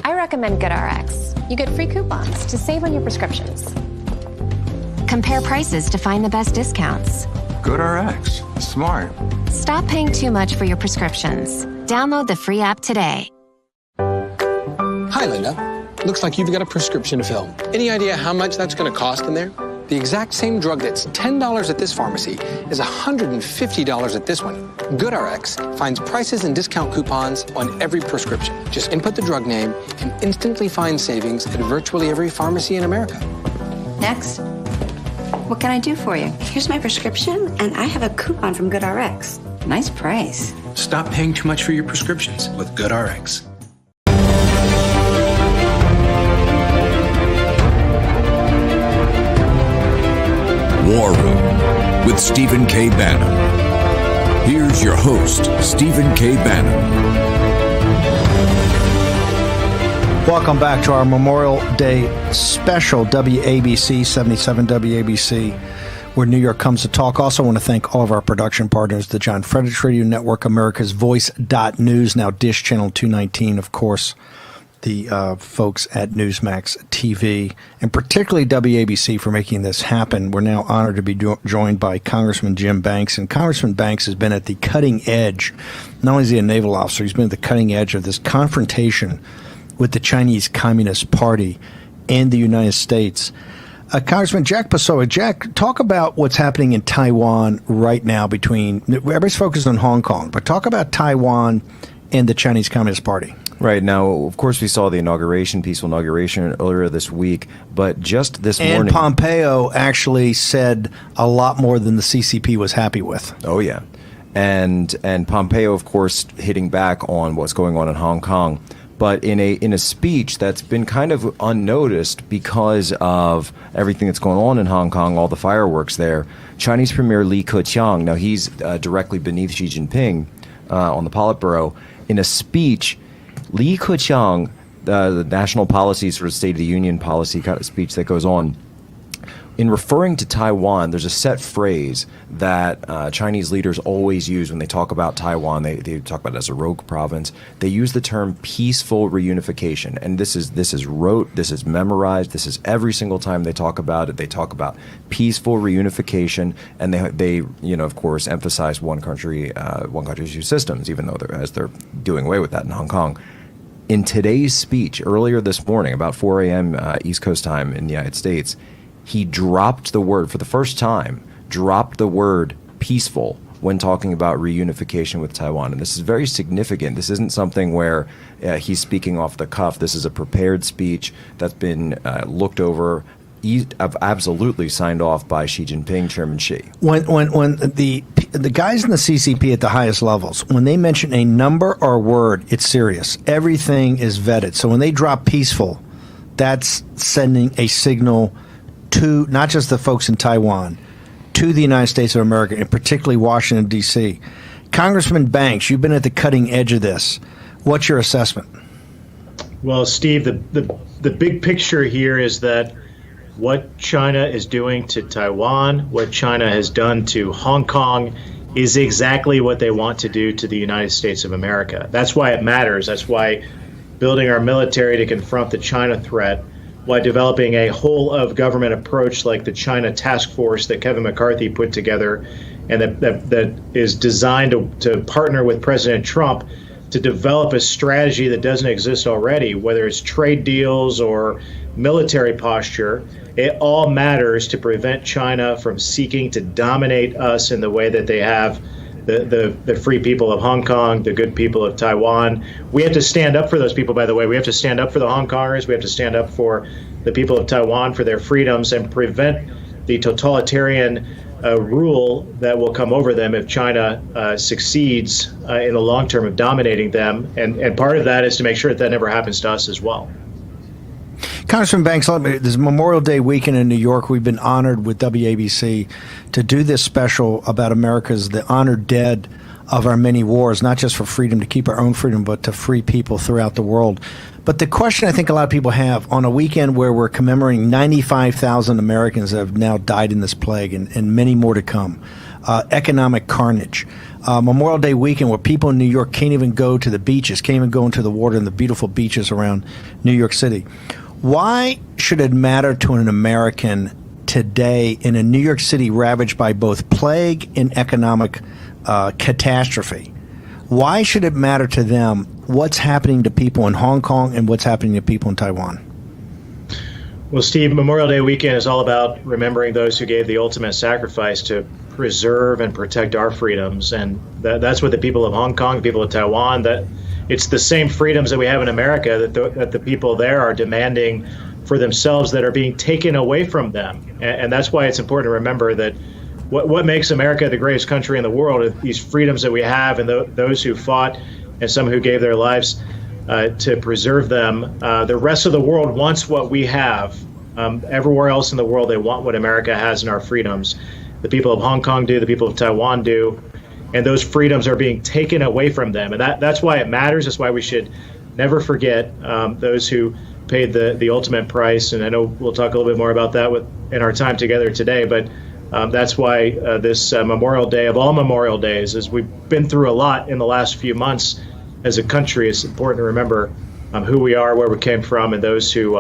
I recommend GoodRx. You get free coupons to save on your prescriptions. Compare prices to find the best discounts. GoodRx. Smart. Stop paying too much for your prescriptions. Download the free app today. Hi, Linda. Looks like you've got a prescription to fill. Any idea how much that's going to cost in there? The exact same drug that's $10 at this pharmacy is $150 at this one. GoodRx finds prices and discount coupons on every prescription. Just input the drug name and instantly find savings at virtually every pharmacy in America. Next. What can I do for you? Here's my prescription, and I have a coupon from GoodRx. Nice price. Stop paying too much for your prescriptions with GoodRx. War Room with Stephen K. Bannon. Here's your host, Stephen K. Bannon. Welcome back to our Memorial Day special, WABC, 77 WABC, where New York comes to talk. Also want to thank all of our production partners, the John Fredericks Radio Network, America's Voice.News, now Dish Channel 219, of course, the folks at Newsmax TV, and particularly WABC for making this happen. We're now honored to be joined by Congressman Jim Banks, and Congressman Banks has been at the cutting edge. Not only is he a naval officer, he's been at the cutting edge of this confrontation with the Chinese Communist Party and the United States. Congressman Jack Pessoa, Jack, talk about what's happening in Taiwan right now between, everybody's focused on Hong Kong, but talk about Taiwan and the Chinese Communist Party. Right. Now, of course, we saw the peaceful inauguration earlier this week, but just this morning... And Pompeo actually said a lot more than the CCP was happy with. Oh, yeah. And Pompeo, of course, hitting back on what's going on in Hong Kong. but in a speech that's been kind of unnoticed because of everything that's going on in Hong Kong, all the fireworks there. Chinese Premier Li Keqiang, now he's directly beneath Xi Jinping on the Politburo. In a speech, Li Keqiang, the national policy sort of State of the Union policy kind of speech that goes on, in referring to Taiwan, there's a set phrase that Chinese leaders always use when they talk about Taiwan. They talk about it as a rogue province. They use the term peaceful reunification. And this is rote, this is memorized, this is every single time they talk about it. They talk about peaceful reunification, and they of course, emphasize one country, two systems, even though they're doing away with that in Hong Kong. In today's speech, earlier this morning, about 4 a.m. East Coast time in the United States, he dropped the word, for the first time, peaceful when talking about reunification with Taiwan. And this is very significant. This isn't something where he's speaking off the cuff. This is a prepared speech that's been looked over, absolutely signed off by Xi Jinping, Chairman Xi. When the guys in the CCP at the highest levels, when they mention a number or a word, it's serious. Everything is vetted. So when they drop peaceful, that's sending a signal to not just the folks in Taiwan, to the United States of America, and particularly Washington, D.C. Congressman Banks, you've been at the cutting edge of this. What's your assessment? Well, Steve, the big picture here is that what China is doing to Taiwan, what China has done to Hong Kong, is exactly what they want to do to the United States of America. That's why it matters. That's why building our military to confront the China threat, why developing a whole-of-government approach like the China Task Force that Kevin McCarthy put together and that is designed to partner with President Trump to develop a strategy that doesn't exist already, whether it's trade deals or military posture. It all matters to prevent China from seeking to dominate us in the way that they have the free people of Hong Kong, the good people of Taiwan. We have to stand up for those people, by the way. We have to stand up for the Hong Kongers. We have to stand up for the people of Taiwan, for their freedoms, and prevent the totalitarian rule that will come over them if China succeeds in the long term of dominating them. And part of that is to make sure that never happens to us as well. Congressman Banks, this Memorial Day weekend in New York, we've been honored with WABC to do this special about the honored dead of our many wars, not just for freedom, to keep our own freedom, but to free people throughout the world. But the question I think a lot of people have on a weekend where we're commemorating 95,000 Americans that have now died in this plague and many more to come, economic carnage, Memorial Day weekend where people in New York can't even go to the beaches, can't even go into the water in the beautiful beaches around New York City. Why should it matter to an American today in a New York City ravaged by both plague and economic catastrophe? Why should it matter to them what's happening to people in Hong Kong and what's happening to people in Taiwan? Well, Steve, Memorial Day weekend is all about remembering those who gave the ultimate sacrifice to preserve and protect our freedoms. And that's what the people of Hong Kong, the people of Taiwan, that it's the same freedoms that we have in America that the people there are demanding for themselves that are being taken away from them. And that's why it's important to remember that what makes America the greatest country in the world are these freedoms that we have, and those who fought and some who gave their lives to preserve them. The rest of the world wants what we have. Everywhere else in the world, they want what America has in our freedoms. The people of Hong Kong do, the people of Taiwan do, and those freedoms are being taken away from them. And that's why it matters. That's why we should never forget those who paid the ultimate price. And I know we'll talk a little bit more about that in our time together today, but that's why this Memorial Day of all Memorial Days, as we've been through a lot in the last few months as a country, it's important to remember who we are, where we came from, and those who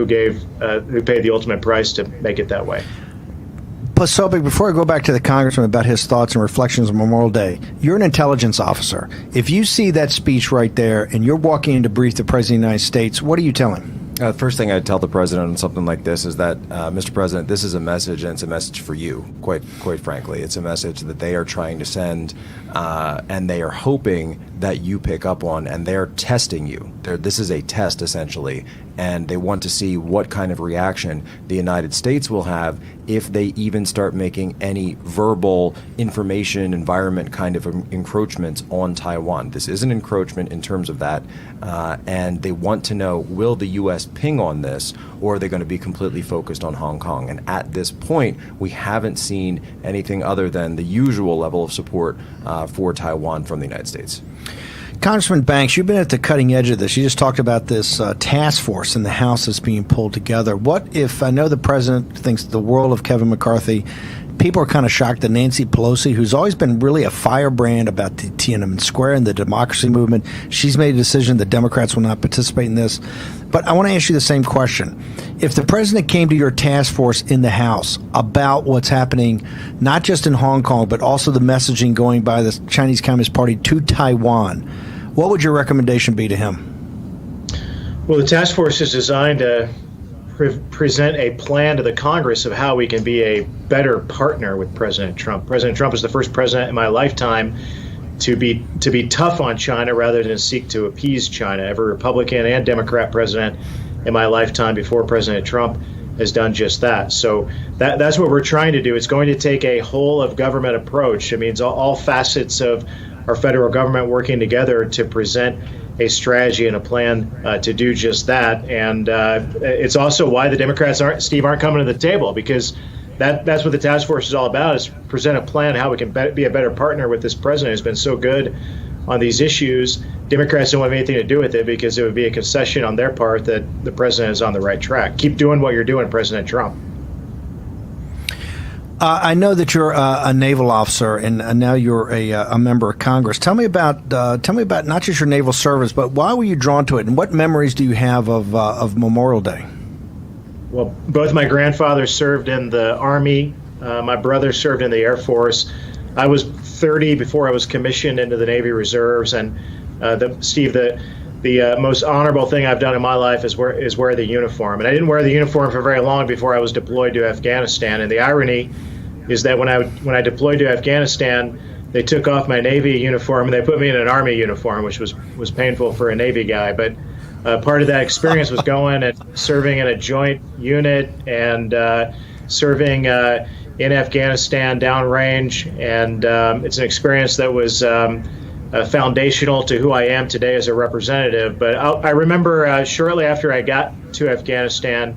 paid the ultimate price to make it that way. Posobiec, before I go back to the congressman about his thoughts and reflections on Memorial Day, you're an intelligence officer. If you see that speech right there and you're walking in to brief the President of the United States, what do you tell him? The first thing I'd tell the president on something like this is that, Mr. President, this is a message, and it's a message for you, quite frankly. It's a message that they are trying to send, and they are hoping that you pick up on, and they're testing you. This is a test, essentially, and they want to see what kind of reaction the United States will have if they even start making any verbal information environment kind of encroachments on Taiwan. This is an encroachment in terms of that, and they want to know, will the U.S. ping on this, or are they going to be completely focused on Hong Kong? And at this point, we haven't seen anything other than the usual level of support for Taiwan from the United States. Congressman Banks, you've been at the cutting edge of this. You just talked about this task force in the House that's being pulled together. What if, I know the president thinks the world of Kevin McCarthy, people are kind of shocked that Nancy Pelosi, who's always been really a firebrand about the Tiananmen Square and the democracy movement, she's made a decision the Democrats will not participate in this. But I want to ask you the same question. If the president came to your task force in the House about what's happening, not just in Hong Kong, but also the messaging going by the Chinese Communist Party to Taiwan, what would your recommendation be to him? Well, the task force is designed to present a plan to the Congress of how we can be a better partner with President Trump. President Trump is the first president in my lifetime to be tough on China rather than seek to appease China. Every Republican and Democrat president in my lifetime before President Trump has done just that. So that's what we're trying to do. It's going to take a whole of government approach. It means all facets of our federal government working together to present a strategy and a plan to do just that. And it's also why the Democrats aren't coming to the table, because that's what the task force is all about, is present a plan how we can be a better partner with this president who's been so good on these issues. Democrats don't have anything to do with it because it would be a concession on their part that the president is on the right track. Keep doing what you're doing, President Trump. I know that you're a naval officer, and now you're a member of Congress. Tell me about not just your naval service, but why were you drawn to it, and what memories do you have of Memorial Day? Well, both my grandfathers served in the Army. My brother served in the Air Force. I was 30 before I was commissioned into the Navy Reserves, and Steve, the most honorable thing I've done in my life is wear the uniform. And I didn't wear the uniform for very long before I was deployed to Afghanistan. And the irony is that when I deployed to Afghanistan, they took off my Navy uniform and they put me in an Army uniform, which was painful for a Navy guy. But part of that experience was going and serving in a joint unit and serving in Afghanistan downrange. And it's an experience that was foundational to who I am today as a representative. But I remember shortly after I got to Afghanistan,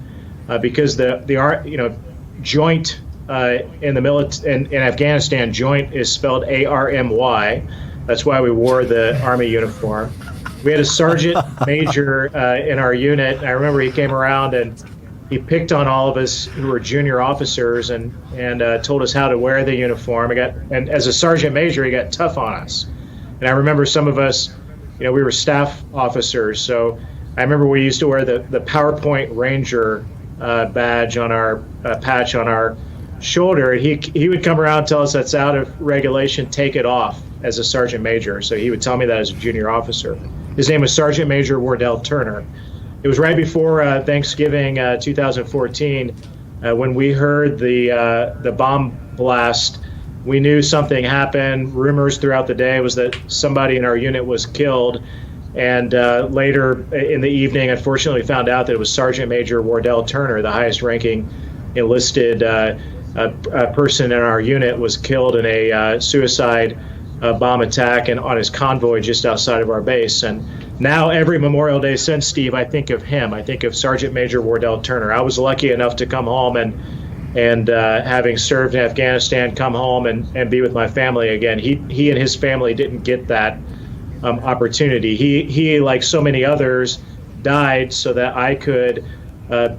because the joint in Afghanistan, joint is spelled ARMY. That's why we wore the Army uniform. We had a sergeant major in our unit. I remember he came around and he picked on all of us who were junior officers and told us how to wear the uniform. And as a sergeant major, he got tough on us. And I remember some of us, we were staff officers, so I remember we used to wear the PowerPoint Ranger badge on our patch on our shoulder. And he would come around and tell us that's out of regulation, take it off as a sergeant major. So he would tell me that as a junior officer. His name was Sergeant Major Wardell Turner. It was right before Thanksgiving 2014 when we heard the bomb blast. We knew something happened. Rumors throughout the day was that somebody in our unit was killed. And later in the evening, unfortunately, found out that it was Sergeant Major Wardell Turner, the highest ranking enlisted person in our unit, was killed in a suicide bomb attack and on his convoy just outside of our base. And now every Memorial Day since, Steve, I think of him. I think of Sergeant Major Wardell Turner. I was lucky enough to come home and having served in Afghanistan, come home and be with my family again. He and his family didn't get that opportunity. He, like so many others, died so that I could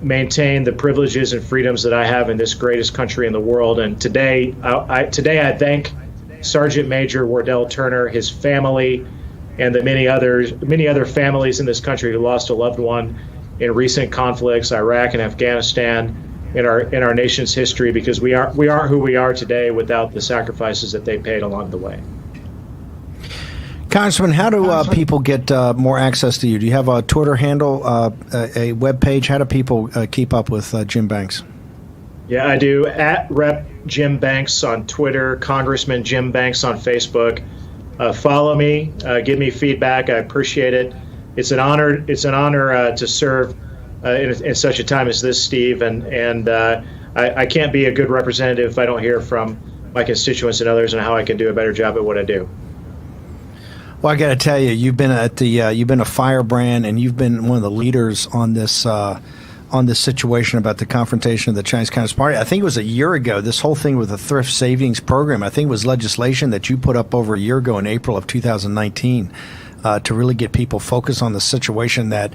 maintain the privileges and freedoms that I have in this greatest country in the world. And today I thank Sergeant Major Wardell Turner, his family, and the many other families in this country who lost a loved one in recent conflicts, Iraq and Afghanistan, in our nation's history, because we aren't who we are today without the sacrifices that they paid along the way. Congressman, how do people get more access to you? Do you have a Twitter handle, a web page? How do people keep up with Jim Banks? Yeah, I do. At Rep Jim Banks on Twitter, Congressman Jim Banks on Facebook. Follow me, give me feedback. I appreciate it. It's an honor to serve in such a time as this, Steve. And I can't be a good representative if I don't hear from my constituents and others on how I can do a better job at what I do. Well, I got to tell you, you've been a firebrand, and you've been one of the leaders on this situation about the confrontation of the Chinese Communist Party. I think it was a year ago. This whole thing with the thrift savings program, I think it was legislation that you put up over a year ago in April of 2019 to really get people focused on the situation that.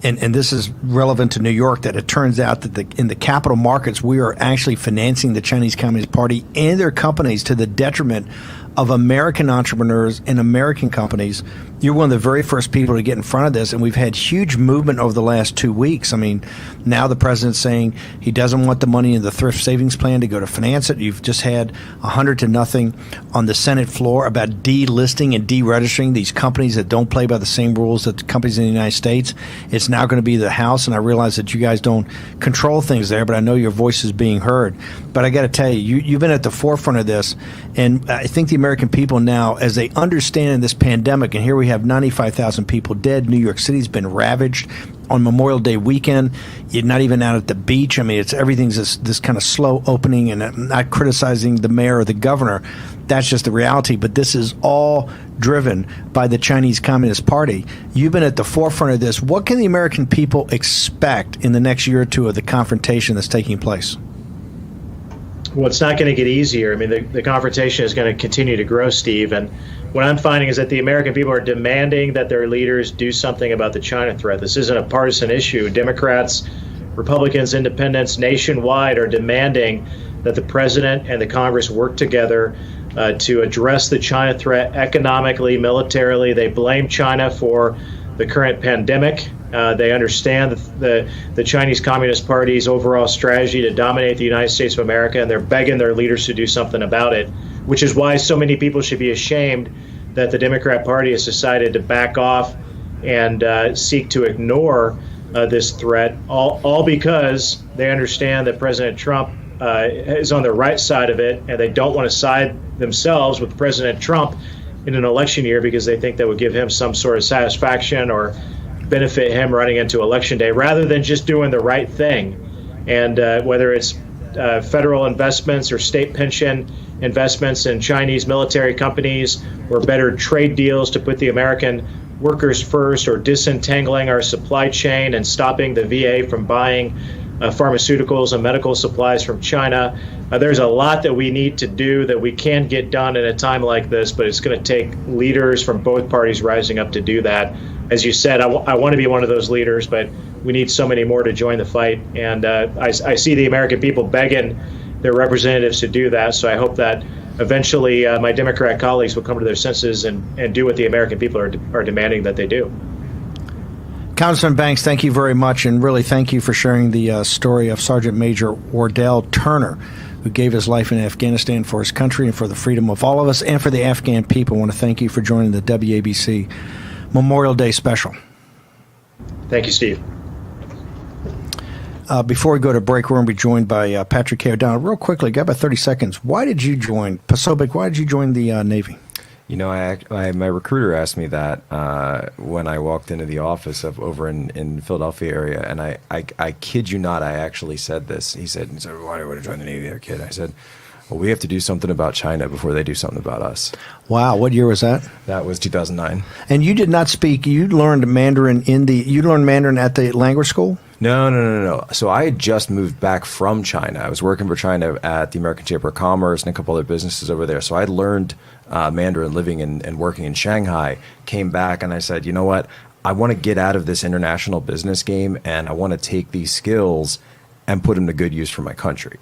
And this is relevant to New York, that it turns out that in the capital markets, we are actually financing the Chinese Communist Party and their companies to the detriment of American entrepreneurs and American companies. You're one of the very first people to get in front of this, and we've had huge movement over the last 2 weeks. I mean, now the president's saying he doesn't want the money in the thrift savings plan to go to finance it. You've just had 100-0 on the Senate floor about delisting and deregistering these companies that don't play by the same rules that the companies in the United States. It's now going to be the House, and I realize that you guys don't control things there, but I know your voice is being heard. But I got to tell you, you've been at the forefront of this, and I think the American people now, as they understand this pandemic, and here we have 95,000 people dead. New York City's been ravaged. On Memorial Day weekend, you're not even out at the beach. I mean, everything's this kind of slow opening, and I'm not criticizing the mayor or the governor. That's just the reality. But this is all driven by the Chinese Communist Party. You've been at the forefront of this. What can the American people expect in the next year or two of the confrontation that's taking place? Well, it's not going to get easier. I mean, the confrontation is going to continue to grow, Steve. And what I'm finding is that the American people are demanding that their leaders do something about the China threat. This isn't a partisan issue. Democrats, Republicans, independents nationwide are demanding that the president and the Congress work together to address the China threat economically, militarily. They blame China for the current pandemic. They understand the Chinese Communist Party's overall strategy to dominate the United States of America, and they're begging their leaders to do something about it, which is why so many people should be ashamed that the Democrat Party has decided to back off and seek to ignore this threat, all because they understand that President Trump is on the right side of it, and they don't want to side themselves with President Trump in an election year because they think that would give him some sort of satisfaction or benefit him running into Election Day, rather than just doing the right thing. And whether it's federal investments or state pension investments in Chinese military companies, or better trade deals to put the American workers first, or disentangling our supply chain and stopping the VA from buying pharmaceuticals and medical supplies from China. There's a lot that we need to do that we can get done in a time like this, but it's going to take leaders from both parties rising up to do that. As you said, I want to be one of those leaders, but we need so many more to join the fight. And I see the American people begging their representatives to do that. So I hope that eventually my Democrat colleagues will come to their senses and do what the American people are demanding that they do. Congressman Banks, thank you very much, and really thank you for sharing the story of Sergeant Major Wardell Turner, who gave his life in Afghanistan for his country and for the freedom of all of us and for the Afghan people. I want to thank you for joining the WABC Memorial Day special. Thank you, Steve. Before we go to break, we're going to be joined by Patrick K. O'Donnell. Real quickly, got about 30 seconds. Why did you join Pasobik? Why did you join the Navy? You know, my recruiter asked me that when I walked into the office over in Philadelphia area, and I kid you not, I actually said this. He said, why do you want to join the Navy there, kid? I said, well, we have to do something about China before they do something about us. Wow, what year was that? That was 2009. And you did not speak, you learned Mandarin at the language school? No. So I had just moved back from China. I was working for China at the American Chamber of Commerce and a couple other businesses over there. So I learned Mandarin living and working in Shanghai, came back, and I said, you know what? I want to get out of this international business game, and I want to take these skills and put them to good use for my country.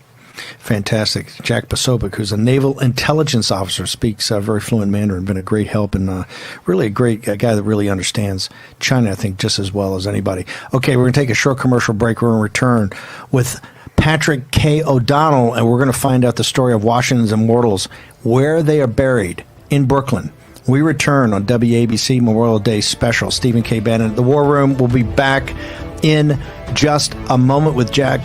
Fantastic. Jack Pasobik, who's a naval intelligence officer, speaks very fluent Mandarin, been a great help, and really a great guy that really understands China, I think, just as well as anybody. Okay, we're going to take a short commercial break. We're going to return with Patrick K. O'Donnell, and we're going to find out the story of Washington's immortals, where they are buried in Brooklyn. We return on WABC Memorial Day special. Stephen K. Bannon, The War Room, will be back in just a moment with Jack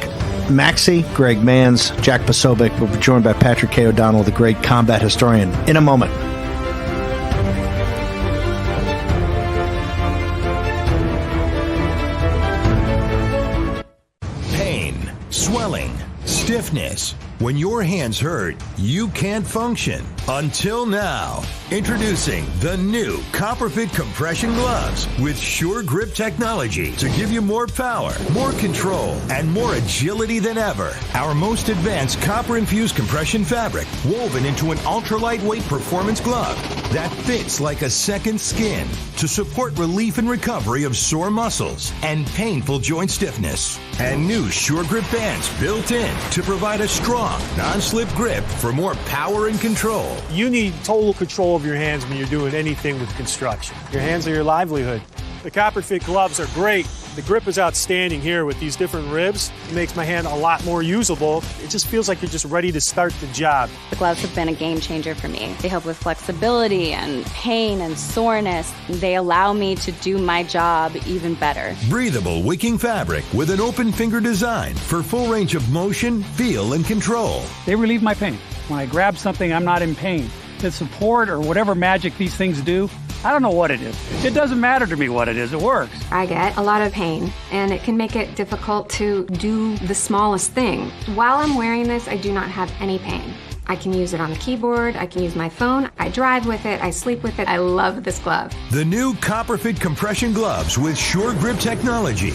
Maxey, Greg Manns, Jack Pasobik. We'll be joined by Patrick K. O'Donnell, the great combat historian, in a moment. Stiffness. When your hands hurt, you can't function. Until now. Introducing the new Copperfit compression gloves with sure grip technology to give you more power, more control, and more agility than ever. Our most advanced copper-infused compression fabric woven into an ultra-lightweight performance glove that fits like a second skin to support relief and recovery of sore muscles and painful joint stiffness. And new Sure Grip bands built in to provide a strong, non-slip grip for more power and control. You need total control of your hands when you're doing anything with construction. Your hands are your livelihood. The Copperfit gloves are great. The grip is outstanding here with these different ribs. It makes my hand a lot more usable. It just feels like you're just ready to start the job. The gloves have been a game changer for me. They help with flexibility and pain and soreness. They allow me to do my job even better. Breathable wicking fabric with an open finger design for full range of motion, feel, and control. They relieve my pain. When I grab something, I'm not in pain. The support or whatever magic these things do, I don't know what it is. It doesn't matter to me what it is. It works. I get a lot of pain, and it can make it difficult to do the smallest thing. While I'm wearing this, I do not have any pain. I can use it on the keyboard. I can use my phone. I drive with it. I sleep with it. I love this glove. The new Copperfit compression gloves with Sure Grip technology.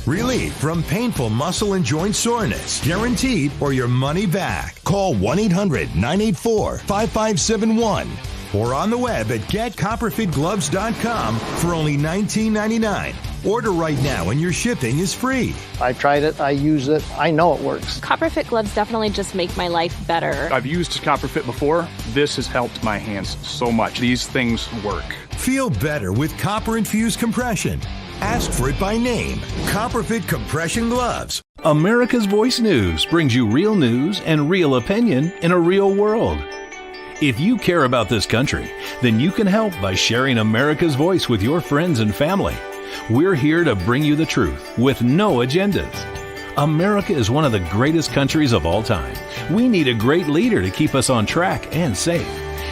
Relief from painful muscle and joint soreness. Guaranteed or your money back. Call 1-800-984-5571 or on the web at getcopperfitgloves.com for only $19.99. Order right now and your shipping is free. I tried it. I use it. I know it works. Copperfit gloves definitely just make my life better. I've used Copperfit before. This has helped my hands so much. These things work. Feel better with copper-infused compression. Ask for it by name. Copperfit compression gloves. America's Voice News brings you real news and real opinion in a real world. If you care about this country, then you can help by sharing America's Voice with your friends and family. We're here to bring you the truth with no agendas. America is one of the greatest countries of all time. We need a great leader to keep us on track and safe.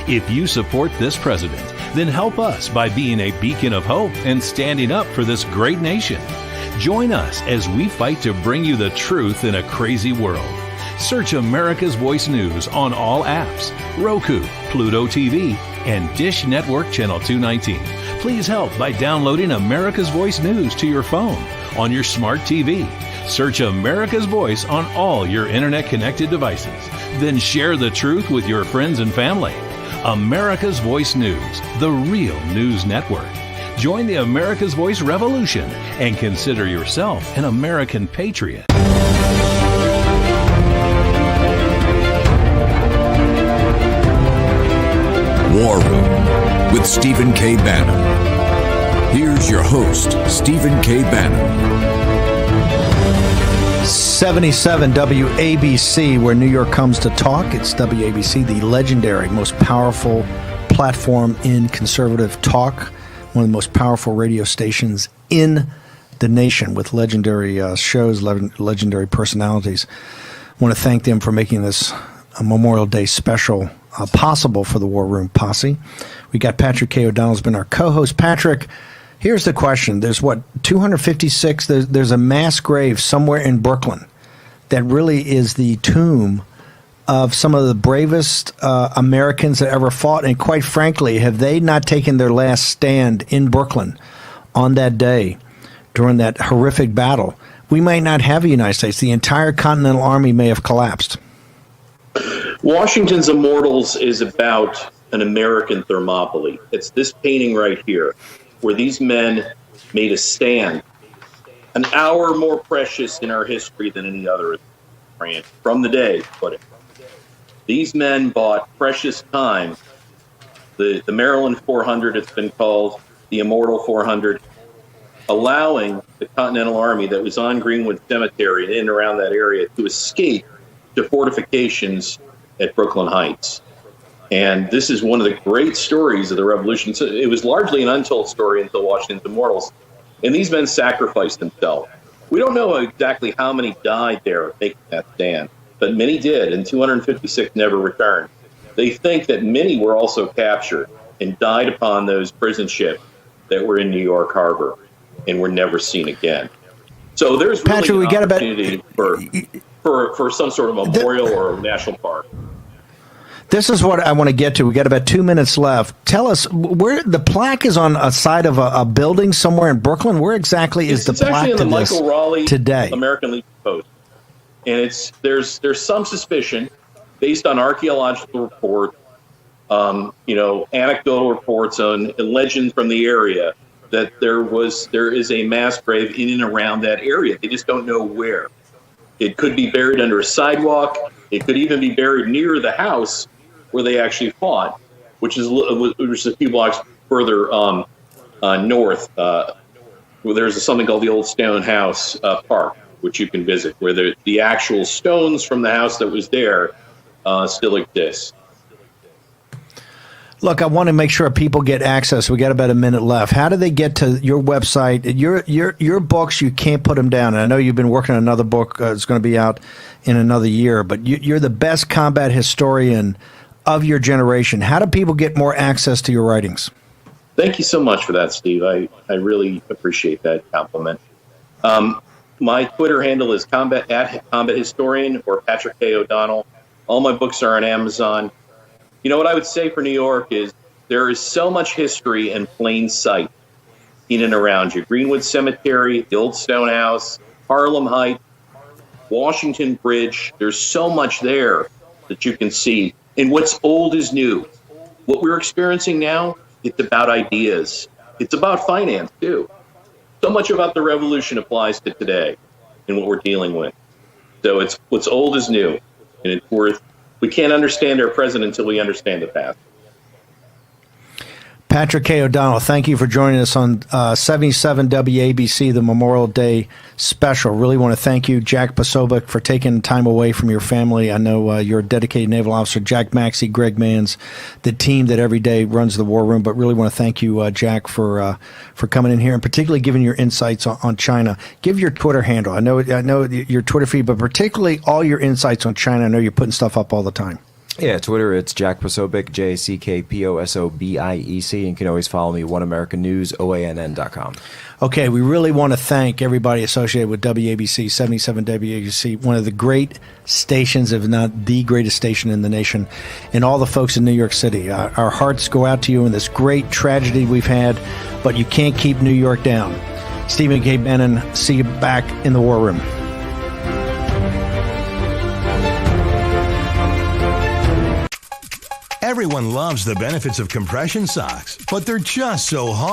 If you support this president, then help us by being a beacon of hope and standing up for this great nation. Join us as we fight to bring you the truth in a crazy world. Search America's Voice News on all apps, Roku, Pluto TV, and Dish Network Channel 219. Please help by downloading America's Voice News to your phone, on your smart TV. Search America's Voice on all your internet-connected devices. Then share the truth with your friends and family. America's Voice News, the real news network. Join the America's Voice revolution and consider yourself an American patriot. War Room with Stephen K. Bannon. Here's your host, Stephen K. Bannon. 77 WABC, where New York comes to talk. It's WABC, the legendary, most powerful platform in conservative talk, one of the most powerful radio stations in the nation with legendary shows, legendary personalities. I want to thank them for making this Memorial Day special possible for the War Room Posse. We got Patrick K. O'Donnell's been our co-host. Patrick, here's the question. There's 256? There's a mass grave somewhere in Brooklyn that really is the tomb of some of the bravest Americans that ever fought. And quite frankly, have they not taken their last stand in Brooklyn on that day during that horrific battle, we might not have a United States. The entire Continental Army may have collapsed. Washington's Immortals is about an American Thermopylae. It's this painting right here, where these men made a stand, an hour more precious in our history than any other from the day. But these men bought precious time. The Maryland 400, it's been called, the Immortal 400, allowing the Continental Army that was on Greenwood Cemetery and in and around that area to escape to fortifications at Brooklyn Heights. And this is one of the great stories of the Revolution. So it was largely an untold story until Washington's Immortals. And these men sacrificed themselves. We don't know exactly how many died there making that stand, but many did, and 256 never returned. They think that many were also captured and died upon those prison ships that were in New York Harbor and were never seen again. So there's really Patrick, an opportunity for... for some sort of memorial or national park. This is what I want to get to. We got about 2 minutes left. Tell us where the plaque is on a side of a building somewhere in Brooklyn. Where exactly is the plaque actually in the to this Michael Raleigh today? American Legion Post, and there's some suspicion based on archaeological reports, anecdotal reports and legends from the area that there is a mass grave in and around that area. They just don't know where. It could be buried under a sidewalk. It could even be buried near the house where they actually fought, which is a few blocks further north. Where there's something called the Old Stone House Park, which you can visit, where the actual stones from the house that was there still exist. Look, I want to make sure people get access. We got about a minute left. How do they get to your website? Your books, you can't put them down. And I know you've been working on another book. It's going to be out in another year. But you're the best combat historian of your generation. How do people get more access to your writings? Thank you so much for that, Steve. I really appreciate that compliment. My Twitter handle is Combat Historian or Patrick K. O'Donnell. All my books are on Amazon. You know what I would say for New York is there is so much history in plain sight in and around you. Greenwood Cemetery, the Old Stone House, Harlem Heights, Washington Bridge. There's so much there that you can see. And what's old is new. What we're experiencing now, it's about ideas. It's about finance, too. So much about the revolution applies to today and what we're dealing with. So it's what's old is new, and it's worth. We can't understand our present until we understand the past. Patrick K. O'Donnell, thank you for joining us on 77 WABC, the Memorial Day special. Really want to thank you, Jack Posobiec, for taking time away from your family. I know you're a dedicated naval officer. Jack Maxey, Greg Manns, the team that every day runs the war room. But really want to thank you, Jack, for coming in here and particularly giving your insights on China. Give your Twitter handle. I know your Twitter feed, but particularly all your insights on China. I know you're putting stuff up all the time. Yeah, Twitter, it's Jack Posobiec, JackPosobiec. And you can always follow me, OneAmericanNews, OANN.com. Okay, we really want to thank everybody associated with WABC, 77 WABC, one of the great stations, if not the greatest station in the nation, and all the folks in New York City. Our hearts go out to you in this great tragedy we've had, but you can't keep New York down. Stephen K. Bannon, see you back in the war room. Everyone loves the benefits of compression socks, but they're just so hard